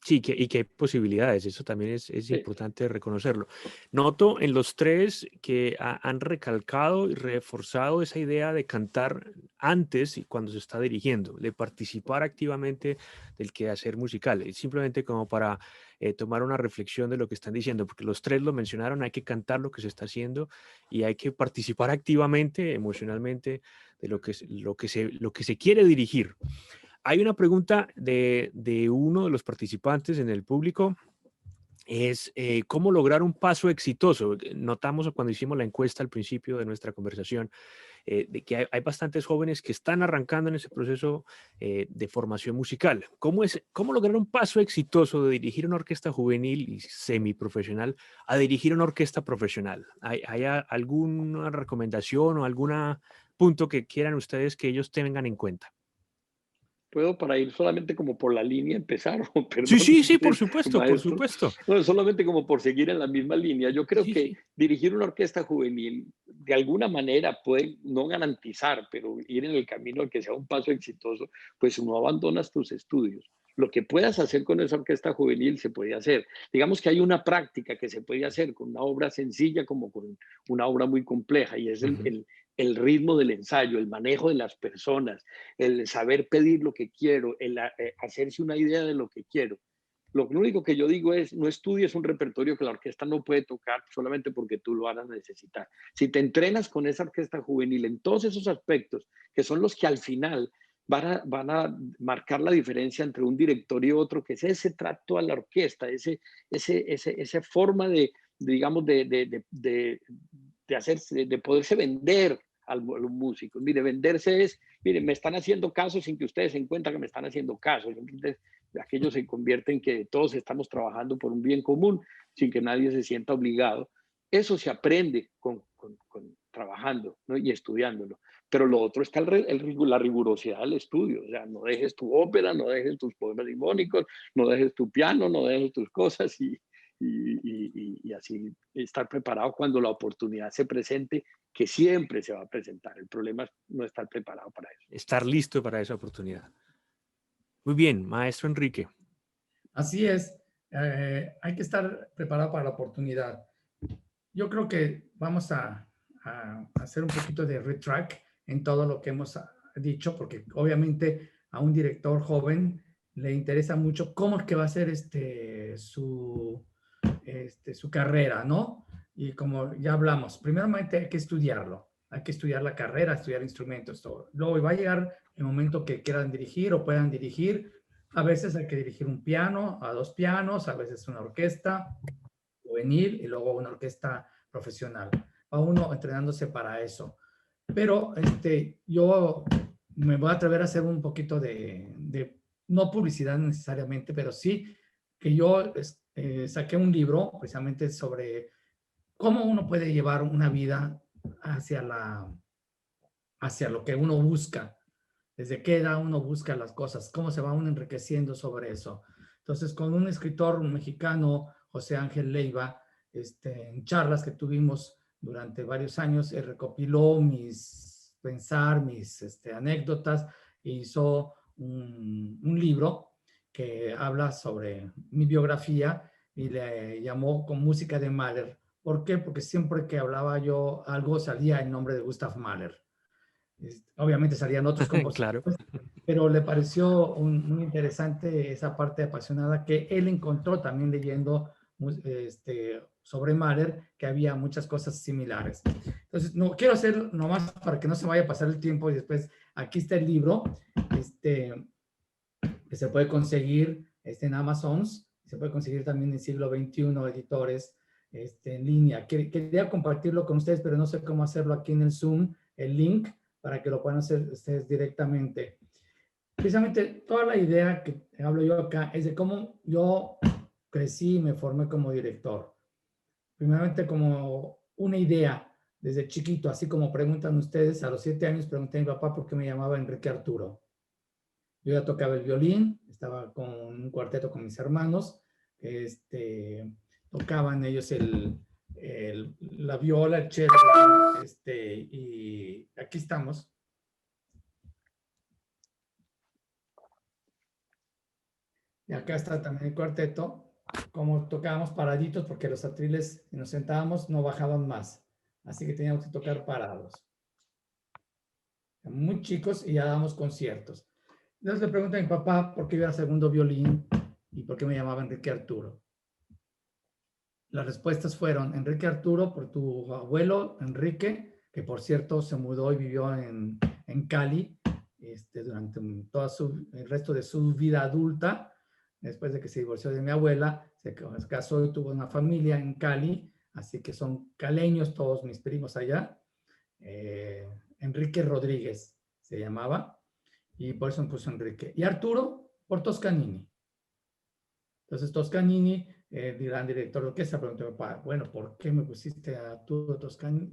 Sí, y que hay posibilidades, eso también es Sí. importante reconocerlo. Noto en los tres que han recalcado y reforzado esa idea de cantar antes y cuando se está dirigiendo, de participar activamente del quehacer musical, es simplemente como para tomar una reflexión de lo que están diciendo, porque los tres lo mencionaron, hay que cantar lo que se está haciendo y hay que participar activamente, emocionalmente, de lo que se quiere dirigir. Hay una pregunta de uno de los participantes en el público, es cómo lograr un paso exitoso. Notamos cuando hicimos la encuesta al principio de nuestra conversación, de que hay bastantes jóvenes que están arrancando en ese proceso de formación musical. ¿Cómo lograr un paso exitoso de dirigir una orquesta juvenil y semiprofesional a dirigir una orquesta profesional? ¿Hay alguna recomendación o algún punto que quieran ustedes que ellos tengan en cuenta? puedo para ir solamente como por la línea empezar, o Sí, perdón, sí, sí, por usted, supuesto, por maestro, supuesto. no, solamente como por seguir en la misma línea. Yo creo Sí, que sí. dirigir una orquesta juvenil de alguna manera puede no garantizar, pero ir en el camino al que sea un paso exitoso, pues no abandonas tus estudios. Lo que puedas hacer con esa orquesta juvenil se puede hacer. Digamos que hay una práctica que se puede hacer con una obra sencilla como con una obra muy compleja, y es Ujú. el ritmo del ensayo, el manejo de las personas, el saber pedir lo que quiero, el hacerse una idea de lo que quiero. Lo único que yo digo es, no estudies un repertorio que la orquesta no puede tocar solamente porque tú lo vas a necesitar. Si te entrenas con esa orquesta juvenil en todos esos aspectos, que son los que al final van a marcar la diferencia entre un director y otro, que es ese trato a la orquesta, esa forma digamos, de hacerse, de poderse vender a los músicos. Mire, venderse es, mire, me están haciendo caso sin que ustedes se den cuenta que me están haciendo caso. Entonces, aquello se convierte en que todos estamos trabajando por un bien común sin que nadie se sienta obligado. Eso se aprende trabajando, ¿no? Y estudiándolo. Pero lo otro está la rigurosidad del estudio. O sea, no dejes tu ópera, no dejes tus poemas sinfónicos, no dejes tu piano, no dejes tus cosas y así estar preparado cuando la oportunidad se presente, que siempre se va a presentar. El problema es no estar preparado para eso. Estar listo para esa oportunidad. Muy bien, maestro Enrique. Así es, hay que estar preparado para la oportunidad. Yo creo que vamos a hacer un poquito de retrack en todo lo que hemos dicho, porque obviamente a un director joven le interesa mucho cómo es que va a ser su carrera, ¿no? Y como ya hablamos, primeramente hay que estudiarlo, hay que estudiar la carrera, estudiar instrumentos, todo. Luego va a llegar el momento que quieran dirigir o puedan dirigir. A veces hay que dirigir un piano, a 2 pianos, a veces una orquesta juvenil y luego una orquesta profesional. Va uno entrenándose para eso. Pero yo me voy a atrever a hacer un poquito no publicidad necesariamente, pero sí que yo saqué un libro precisamente sobre cómo uno puede llevar una vida hacia lo que uno busca. Desde qué edad uno busca las cosas, cómo se va uno enriqueciendo sobre eso. Entonces, con un escritor mexicano, José Ángel Leiva, en charlas que tuvimos durante varios años, recopiló mis anécdotas e hizo un libro que habla sobre mi biografía y le llamó Con música de Mahler. ¿Por qué? Porque siempre que hablaba yo algo salía el nombre de Gustav Mahler. Obviamente salían otros Claro. compositores, pero le pareció muy interesante esa parte apasionada que él encontró también leyendo sobre Mahler, que había muchas cosas similares. Entonces, no quiero hacer nomás para que no se vaya a pasar el tiempo y después aquí está el libro, que se puede conseguir en Amazon, se puede conseguir también en Siglo XXI, editores en línea. Quería compartirlo con ustedes, pero no sé cómo hacerlo aquí en el Zoom, el link, para que lo puedan hacer ustedes directamente. Precisamente toda la idea que hablo yo acá es de cómo yo crecí y me formé como director. Primeramente como una idea desde chiquito, así como preguntan ustedes, a los 7 años pregunté a mi papá por qué me llamaba Enrique Arturo. Yo ya tocaba el violín, estaba con un cuarteto con mis hermanos, tocaban ellos la viola, el cello, y aquí estamos. Y acá está también el cuarteto, como tocábamos paraditos, porque los atriles, si nos sentábamos, no bajaban más. Así que teníamos que tocar parados. Muy chicos y ya dábamos conciertos. Entonces le pregunto a mi papá por qué yo era segundo violín y por qué me llamaba Enrique Arturo. Las respuestas fueron Enrique Arturo por tu abuelo Enrique, que por cierto se mudó y vivió en Cali durante todo el resto de su vida adulta. Después de que se divorció de mi abuela, se casó y tuvo una familia en Cali, así que son caleños todos mis primos allá. Enrique Rodríguez se llamaba, y por eso me puso Enrique. Y Arturo por Toscanini. Entonces Toscanini, gran director de orquesta, preguntó a mi papá, bueno, ¿por qué me pusiste a Arturo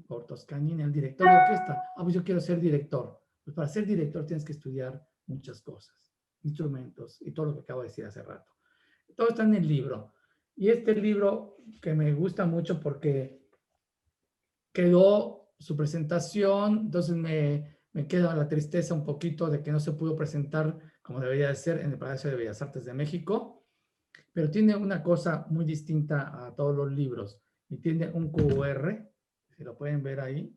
por Toscanini, el director de orquesta? Ah, pues yo quiero ser director. Pues para ser director tienes que estudiar muchas cosas. instrumentos y todo lo que acabo de decir hace rato. Todo está en el libro. Y este libro que me gusta mucho porque quedó su presentación, entonces me queda la tristeza un poquito de que no se pudo presentar como debería de ser en el Palacio de Bellas Artes de México, pero tiene una cosa muy distinta a todos los libros y tiene un QR, si lo pueden ver ahí,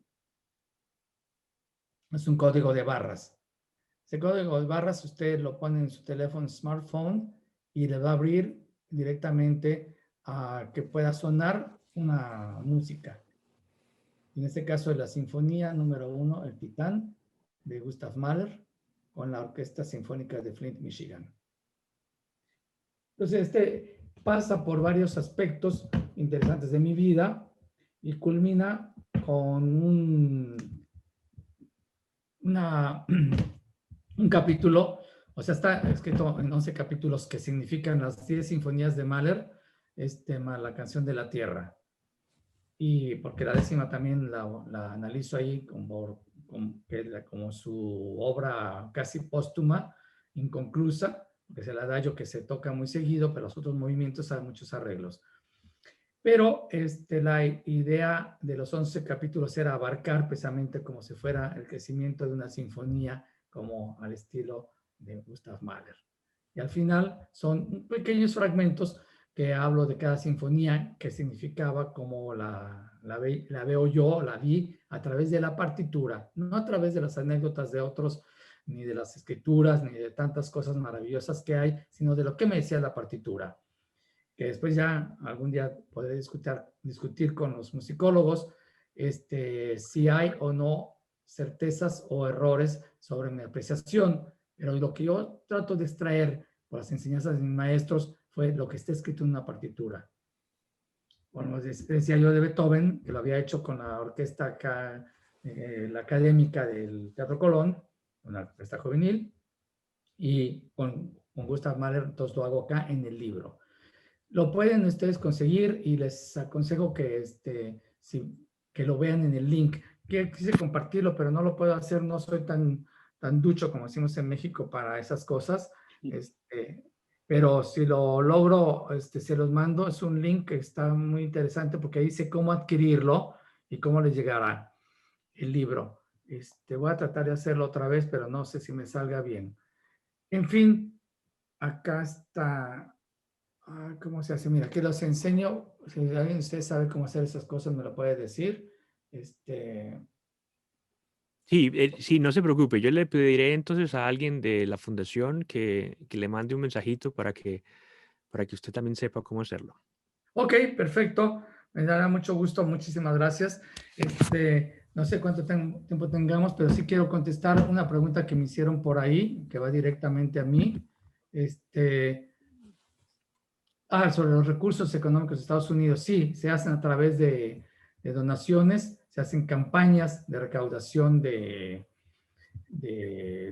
es un código de barras. Ese código de barras usted lo pone en su teléfono smartphone y le va a abrir directamente a que pueda sonar una música. En este caso es la Sinfonía número 1, El Titán, de Gustav Mahler, con la Orquesta Sinfónica de Flint, Michigan. Entonces, pasa por varios aspectos interesantes de mi vida y culmina con un capítulo, o sea, está escrito en 11 capítulos que significan las 10 sinfonías de Mahler, más la canción de la Tierra. Y porque la 10ª también la analizo ahí como su obra casi póstuma, inconclusa, que es el adagio que se toca muy seguido, pero los otros movimientos hay muchos arreglos. Pero la idea de los 11 capítulos era abarcar precisamente como si fuera el crecimiento de una sinfonía, como al estilo de Gustav Mahler. Y al final son pequeños fragmentos que hablo de cada sinfonía, que significaba como la veo yo, la vi a través de la partitura, no a través de las anécdotas de otros, ni de las escrituras, ni de tantas cosas maravillosas que hay, sino de lo que me decía la partitura. Que después ya algún día podré discutir con los musicólogos si hay o no certezas o errores sobre mi apreciación, pero lo que yo trato de extraer por las enseñanzas de mis maestros fue lo que está escrito en una partitura. Bueno, decía yo de Beethoven, que lo había hecho con la orquesta acá, la académica del Teatro Colón, una orquesta juvenil, y con Gustav Mahler, entonces lo hago acá en el libro. Lo pueden ustedes conseguir y les aconsejo que, que lo vean en el link. Quise compartirlo, pero no lo puedo hacer, no soy tan ducho como decimos en México para esas cosas. Pero si lo logro, se los mando. Es un link que está muy interesante porque dice cómo adquirirlo y cómo les llegará el libro. Voy a tratar de hacerlo otra vez, pero no sé si me salga bien. En fin, acá está. ¿Cómo se hace? Mira, aquí los enseño. Si alguien de ustedes sabe cómo hacer esas cosas, me lo puede decir. Sí, no se preocupe. Yo le pediré entonces a alguien de la fundación que le mande un mensajito para que usted también sepa cómo hacerlo. Ok, perfecto. Me dará mucho gusto. Muchísimas gracias. No sé cuánto tiempo tengamos, pero sí quiero contestar una pregunta que me hicieron por ahí, que va directamente a mí. Sobre los recursos económicos de Estados Unidos. Sí, se hacen a través de donaciones, se hacen campañas de recaudación de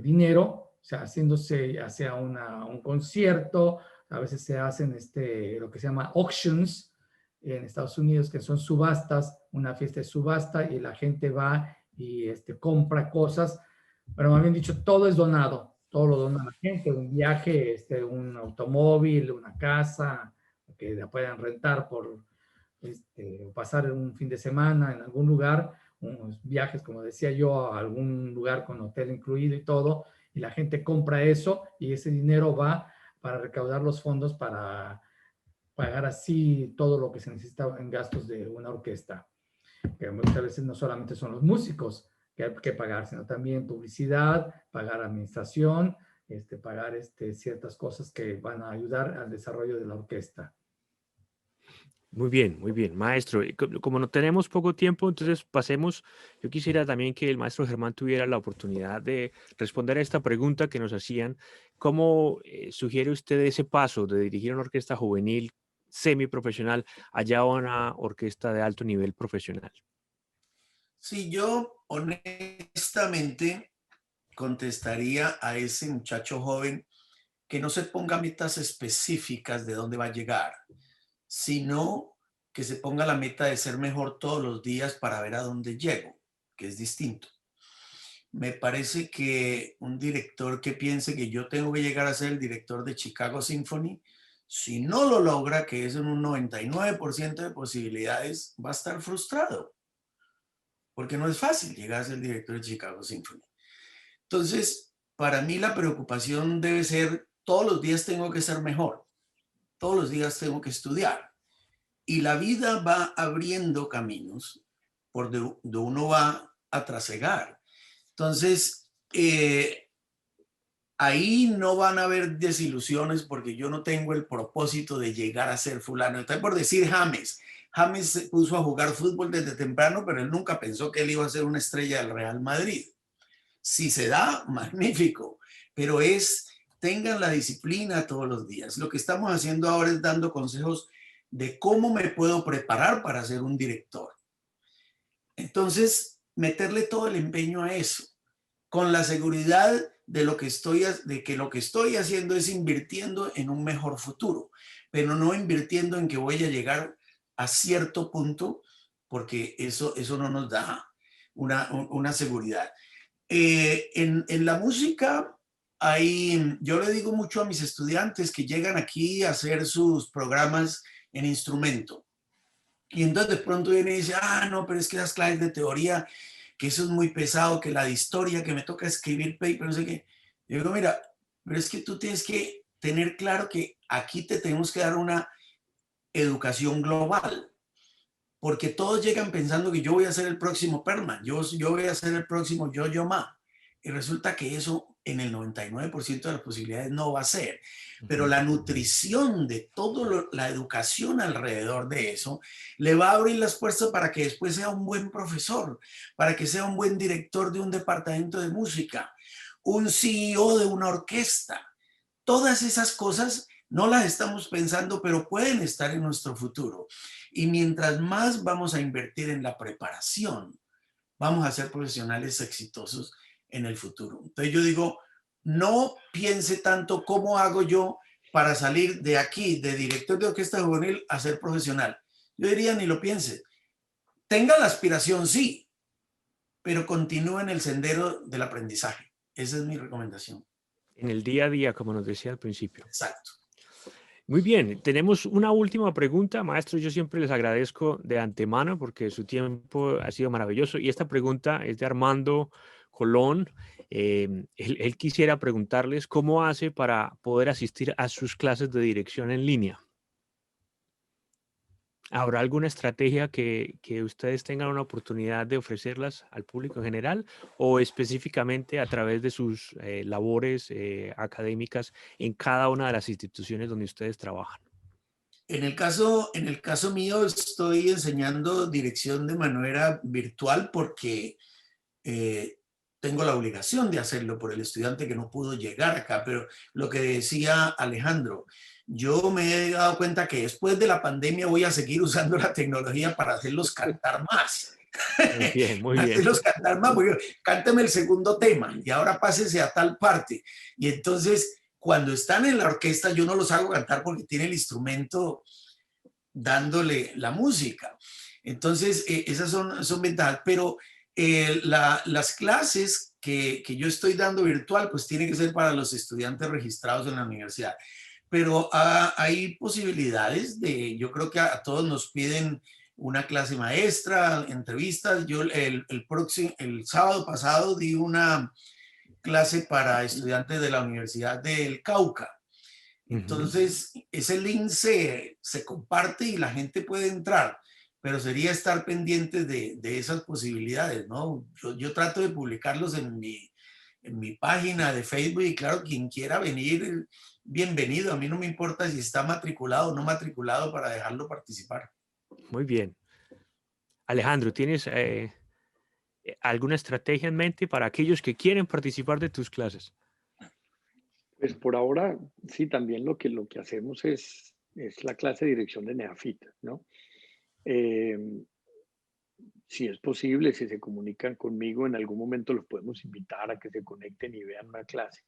dinero, o sea, haciéndose hacia un concierto, a veces se hacen lo que se llama auctions en Estados Unidos, que son subastas, una fiesta de subasta y la gente va y compra cosas, pero más bien dicho, todo es donado, todo lo dona la gente, un viaje, un automóvil, una casa, que la puedan rentar por pasar un fin de semana en algún lugar, unos viajes, como decía yo, a algún lugar con hotel incluido y todo, y la gente compra eso y ese dinero va para recaudar los fondos para pagar así todo lo que se necesita en gastos de una orquesta, que muchas veces no solamente son los músicos que hay que pagar, sino también publicidad, pagar administración, pagar ciertas cosas que van a ayudar al desarrollo de la orquesta. Muy bien, maestro. Como no tenemos poco tiempo, entonces pasemos. Yo quisiera también que el maestro Germán tuviera la oportunidad de responder a esta pregunta que nos hacían. ¿Cómo sugiere usted ese paso de dirigir una orquesta juvenil semiprofesional allá a una orquesta de alto nivel profesional? Sí, yo honestamente contestaría a ese muchacho joven que no se ponga metas específicas de dónde va a llegar, sino que se ponga la meta de ser mejor todos los días para ver a dónde llego, que es distinto. Me parece que un director que piense que yo tengo que llegar a ser el director de Chicago Symphony, si no lo logra, que es en un 99% de posibilidades, va a estar frustrado, porque no es fácil llegar a ser el director de Chicago Symphony. Entonces, para mí la preocupación debe ser, todos los días tengo que ser mejor, todos los días tengo que estudiar, y la vida va abriendo caminos por donde uno va a trasegar. Entonces, ahí no van a haber desilusiones porque yo no tengo el propósito de llegar a ser fulano. Está por decir James. James se puso a jugar fútbol desde temprano, pero él nunca pensó que él iba a ser una estrella del Real Madrid. Si se da, magnífico, pero tengan la disciplina todos los días. Lo que estamos haciendo ahora es dando consejos de cómo me puedo preparar para ser un director. Entonces, meterle todo el empeño a eso, con la seguridad de que lo que estoy haciendo es invirtiendo en un mejor futuro, pero no invirtiendo en que voy a llegar a cierto punto, porque eso no nos da una seguridad. En la música, yo le digo mucho a mis estudiantes que llegan aquí a hacer sus programas en instrumento. Y entonces de pronto viene y dice, no, pero es que las clases de teoría, que eso es muy pesado, que la de historia, que me toca escribir paper, no sé qué. Yo digo, mira, pero es que tú tienes que tener claro que aquí te tenemos que dar una educación global, porque todos llegan pensando que yo voy a ser el próximo Perman, yo voy a ser el próximo Yo-Yo Ma, y resulta que eso en el 99% de las posibilidades no va a ser, pero la nutrición de toda la educación alrededor de eso le va a abrir las puertas para que después sea un buen profesor, para que sea un buen director de un departamento de música, un CEO de una orquesta. Todas esas cosas no las estamos pensando, pero pueden estar en nuestro futuro. Y mientras más vamos a invertir en la preparación, vamos a ser profesionales exitosos en el futuro. Entonces yo digo, no piense tanto cómo hago yo para salir de aquí, de director de orquesta juvenil, a ser profesional. Yo diría, ni lo piense. Tenga la aspiración, sí, pero continúe en el sendero del aprendizaje. Esa es mi recomendación. En el día a día, como nos decía al principio. Exacto. Muy bien, tenemos una última pregunta, maestro. Yo siempre les agradezco de antemano porque su tiempo ha sido maravilloso. Y esta pregunta es de Armando Colón. Él quisiera preguntarles cómo hace para poder asistir a sus clases de dirección en línea. ¿Habrá alguna estrategia que ustedes tengan una oportunidad de ofrecerlas al público en general o específicamente a través de sus labores académicas en cada una de las instituciones donde ustedes trabajan? En el caso mío, estoy enseñando dirección de manera virtual porque tengo la obligación de hacerlo por el estudiante que no pudo llegar acá. Pero lo que decía Alejandro, yo me he dado cuenta que después de la pandemia voy a seguir usando la tecnología para hacerlos cantar más. Muy bien, muy bien. Hacerlos cantar más, porque cánteme el segundo tema y ahora pásese a tal parte. Y entonces, cuando están en la orquesta, yo no los hago cantar porque tiene el instrumento dándole la música. Entonces, esas son ventajas. Pero las clases que yo estoy dando virtual, pues tiene que ser para los estudiantes registrados en la universidad. Pero hay posibilidades yo creo que a todos nos piden una clase maestra, entrevistas. Yo el sábado pasado di una clase para estudiantes de la Universidad del Cauca. Entonces, ese link se comparte y la gente puede entrar, pero sería estar pendientes de esas posibilidades, ¿no? Yo trato de publicarlos en mi página de Facebook y claro, quien quiera venir, bienvenido. A mí no me importa si está matriculado o no matriculado para dejarlo participar. Muy bien. Alejandro, ¿tienes alguna estrategia en mente para aquellos que quieren participar de tus clases? Pues por ahora, sí, también lo que hacemos es la clase de dirección de NEAFIT, ¿no? Si es posible, si se comunican conmigo, en algún momento los podemos invitar a que se conecten y vean una clase.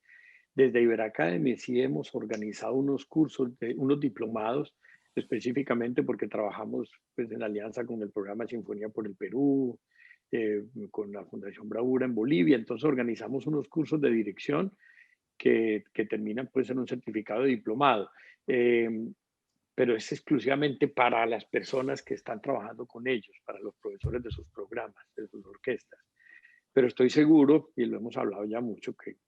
Desde Iberacademy sí hemos organizado unos cursos, unos diplomados, específicamente porque trabajamos pues, en alianza con el programa Sinfonía por el Perú, con la Fundación Bravura en Bolivia. Entonces organizamos unos cursos de dirección que terminan pues en un certificado de diplomado. Pero es exclusivamente para las personas que están trabajando con ellos, para los profesores de sus programas, de sus orquestas. Pero estoy seguro, y lo hemos hablado ya mucho, que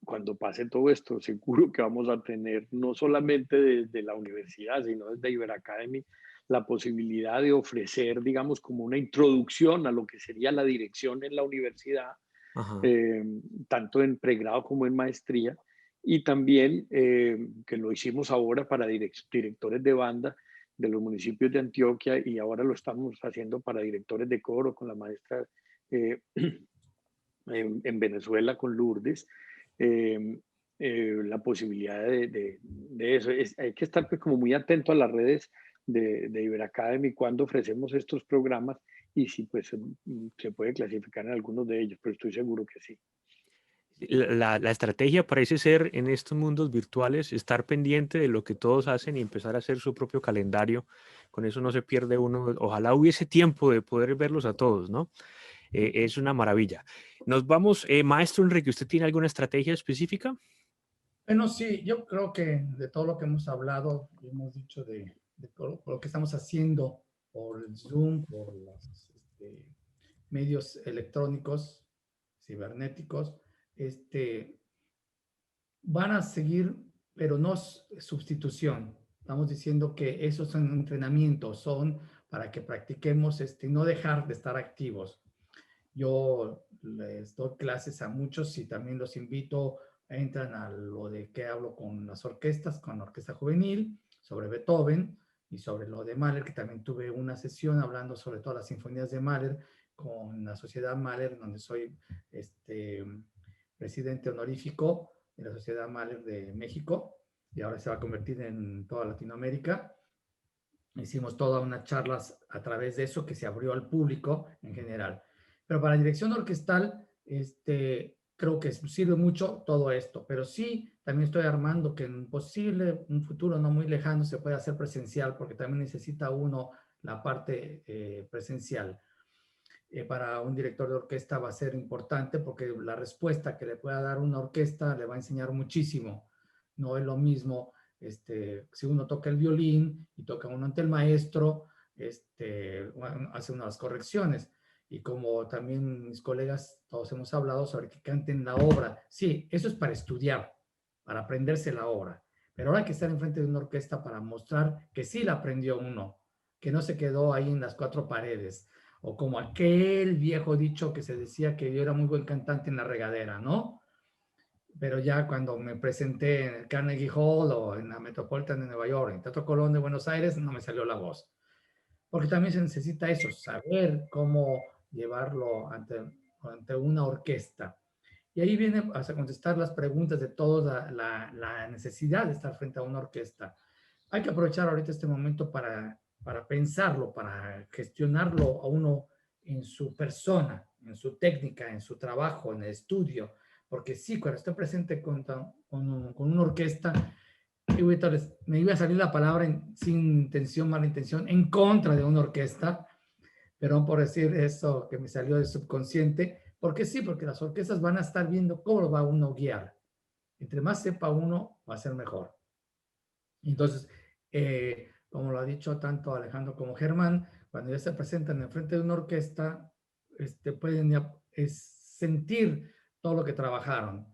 cuando pase todo esto, seguro que vamos a tener, no solamente desde la universidad, sino desde Iberacademy, la posibilidad de ofrecer, digamos, como una introducción a lo que sería la dirección en la universidad, tanto en pregrado como en maestría, y también que lo hicimos ahora para directores de banda de los municipios de Antioquia, y ahora lo estamos haciendo para directores de coro con la maestra en Venezuela con Lourdes. La posibilidad de eso. Hay que estar pues como muy atento a las redes de Iberacademy cuando ofrecemos estos programas y si pues se puede clasificar en algunos de ellos, pero estoy seguro que sí. La estrategia parece ser en estos mundos virtuales estar pendiente de lo que todos hacen y empezar a hacer su propio calendario. Con eso no se pierde uno. Ojalá hubiese tiempo de poder verlos a todos, ¿no? Es una maravilla. Nos vamos, maestro Enrique, ¿usted tiene alguna estrategia específica? Bueno, sí, yo creo que de todo lo que hemos hablado, hemos dicho de todo lo que estamos haciendo por el Zoom, por los medios electrónicos, cibernéticos, van a seguir, pero no es sustitución. Estamos diciendo que esos son entrenamientos, son para que practiquemos, no dejar de estar activos. Yo les doy clases a muchos y también los invito, entran a lo de que hablo con las orquestas, con la Orquesta Juvenil, sobre Beethoven y sobre lo de Mahler, que también tuve una sesión hablando sobre todas las sinfonías de Mahler con la Sociedad Mahler, donde soy presidente honorífico de la Sociedad Mahler de México y ahora se va a convertir en toda Latinoamérica. Hicimos todas unas charlas a través de eso que se abrió al público en general. Pero para la dirección orquestal, creo que sirve mucho todo esto. Pero sí, también estoy armando que en un futuro no muy lejano se pueda hacer presencial, porque también necesita uno la parte presencial. Para un director de orquesta va a ser importante porque la respuesta que le pueda dar una orquesta le va a enseñar muchísimo. No es lo mismo si uno toca el violín y toca uno ante el maestro, bueno, hace unas correcciones. Y como también mis colegas, todos hemos hablado sobre que canten la obra. Sí, eso es para estudiar, para aprenderse la obra. Pero ahora hay que estar enfrente de una orquesta para mostrar que sí la aprendió uno, que no se quedó ahí en las cuatro paredes. O como aquel viejo dicho que se decía que yo era muy buen cantante en la regadera, ¿no? Pero ya cuando me presenté en el Carnegie Hall o en la Metropolitan de Nueva York, en Teatro Colón de Buenos Aires, no me salió la voz. Porque también se necesita eso, saber cómo llevarlo ante una orquesta. Y ahí viene a contestar las preguntas de todos, la necesidad de estar frente a una orquesta. Hay que aprovechar ahorita este momento para pensarlo, para gestionarlo a uno en su persona, en su técnica, en su trabajo, en el estudio. Porque sí, cuando estoy presente con una orquesta, me iba a salir la palabra sin intención, mala intención, en contra de una orquesta, perdón por decir eso que me salió del subconsciente, porque sí, porque las orquestas van a estar viendo cómo lo va uno guiar. Entre más sepa uno, va a ser mejor. Entonces, como lo ha dicho tanto Alejandro como Germán, cuando ya se presentan en frente de una orquesta, pueden ya, sentir todo lo que trabajaron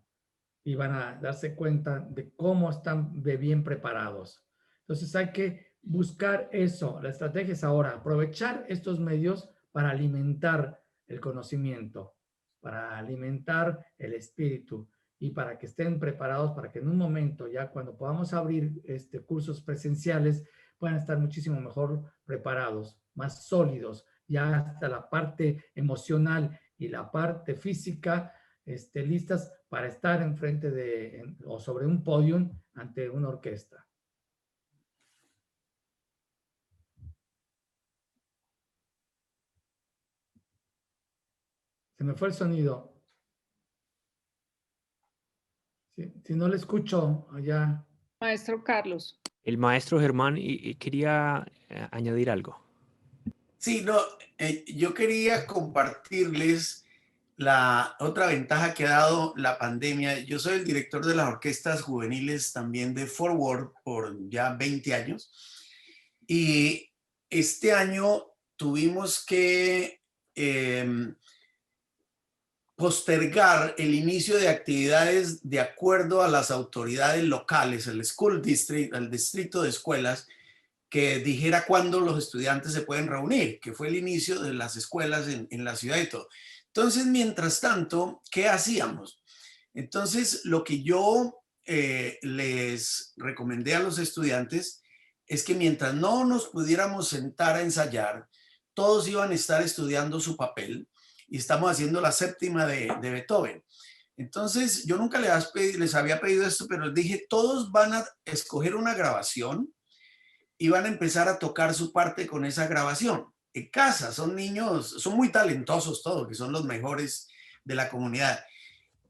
y van a darse cuenta de cómo están de bien preparados. Entonces hay que buscar eso. La estrategia es ahora aprovechar estos medios para alimentar el conocimiento, para alimentar el espíritu y para que estén preparados para que en un momento, ya cuando podamos abrir cursos presenciales, puedan estar muchísimo mejor preparados, más sólidos, ya hasta la parte emocional y la parte física, listas para estar enfrente o sobre un podium ante una orquesta. Se me fue el sonido. Si no le escucho allá. Maestro Carlos. El maestro Germán y quería añadir algo. Sí, no, yo quería compartirles la otra ventaja que ha dado la pandemia. Yo soy el director de las orquestas juveniles también de Forward por ya 20 años y este año tuvimos que postergar el inicio de actividades de acuerdo a las autoridades locales, el school district, el distrito de escuelas, que dijera cuándo los estudiantes se pueden reunir, que fue el inicio de las escuelas en la ciudad y todo. Entonces, mientras tanto, ¿qué hacíamos? Entonces, lo que yo les recomendé a los estudiantes es que mientras no nos pudiéramos sentar a ensayar, todos iban a estar estudiando su papel y estamos haciendo la séptima de Beethoven. Entonces, yo nunca les había pedido esto, pero les dije, todos van a escoger una grabación y van a empezar a tocar su parte con esa grabación. En casa, son niños, son muy talentosos todos, que son los mejores de la comunidad.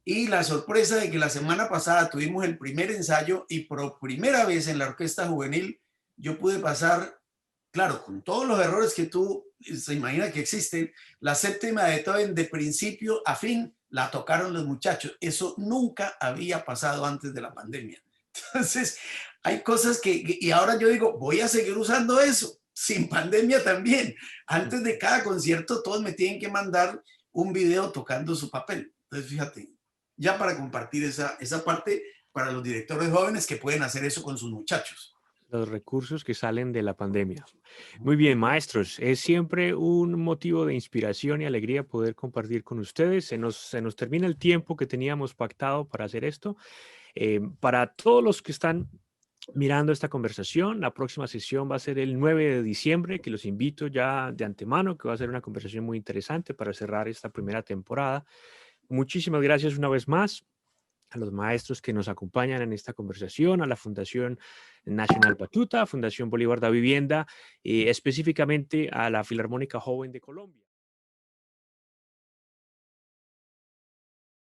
Y la sorpresa de que la semana pasada tuvimos el primer ensayo y por primera vez en la orquesta juvenil yo pude pasar, claro, con todos los errores que tú se imagina que existen, la séptima de Beethoven de principio a fin la tocaron los muchachos. Eso nunca había pasado antes de la pandemia. Entonces, hay cosas y ahora yo digo, voy a seguir usando eso, sin pandemia también. Antes de cada concierto, todos me tienen que mandar un video tocando su papel. Entonces, fíjate, ya para compartir esa parte para los directores jóvenes que pueden hacer eso con sus muchachos. Los recursos que salen de la pandemia. Muy bien, maestros, es siempre un motivo de inspiración y alegría poder compartir con ustedes. Se nos termina el tiempo que teníamos pactado para hacer esto. Para todos los que están mirando esta conversación, la próxima sesión va a ser el 9 de diciembre, que los invito ya de antemano, que va a ser una conversación muy interesante para cerrar esta primera temporada. Muchísimas gracias una vez más a los maestros que nos acompañan en esta conversación, a la Fundación Nacional Batuta, Fundación Bolívar da Vivienda, y específicamente a la Filarmónica Joven de Colombia.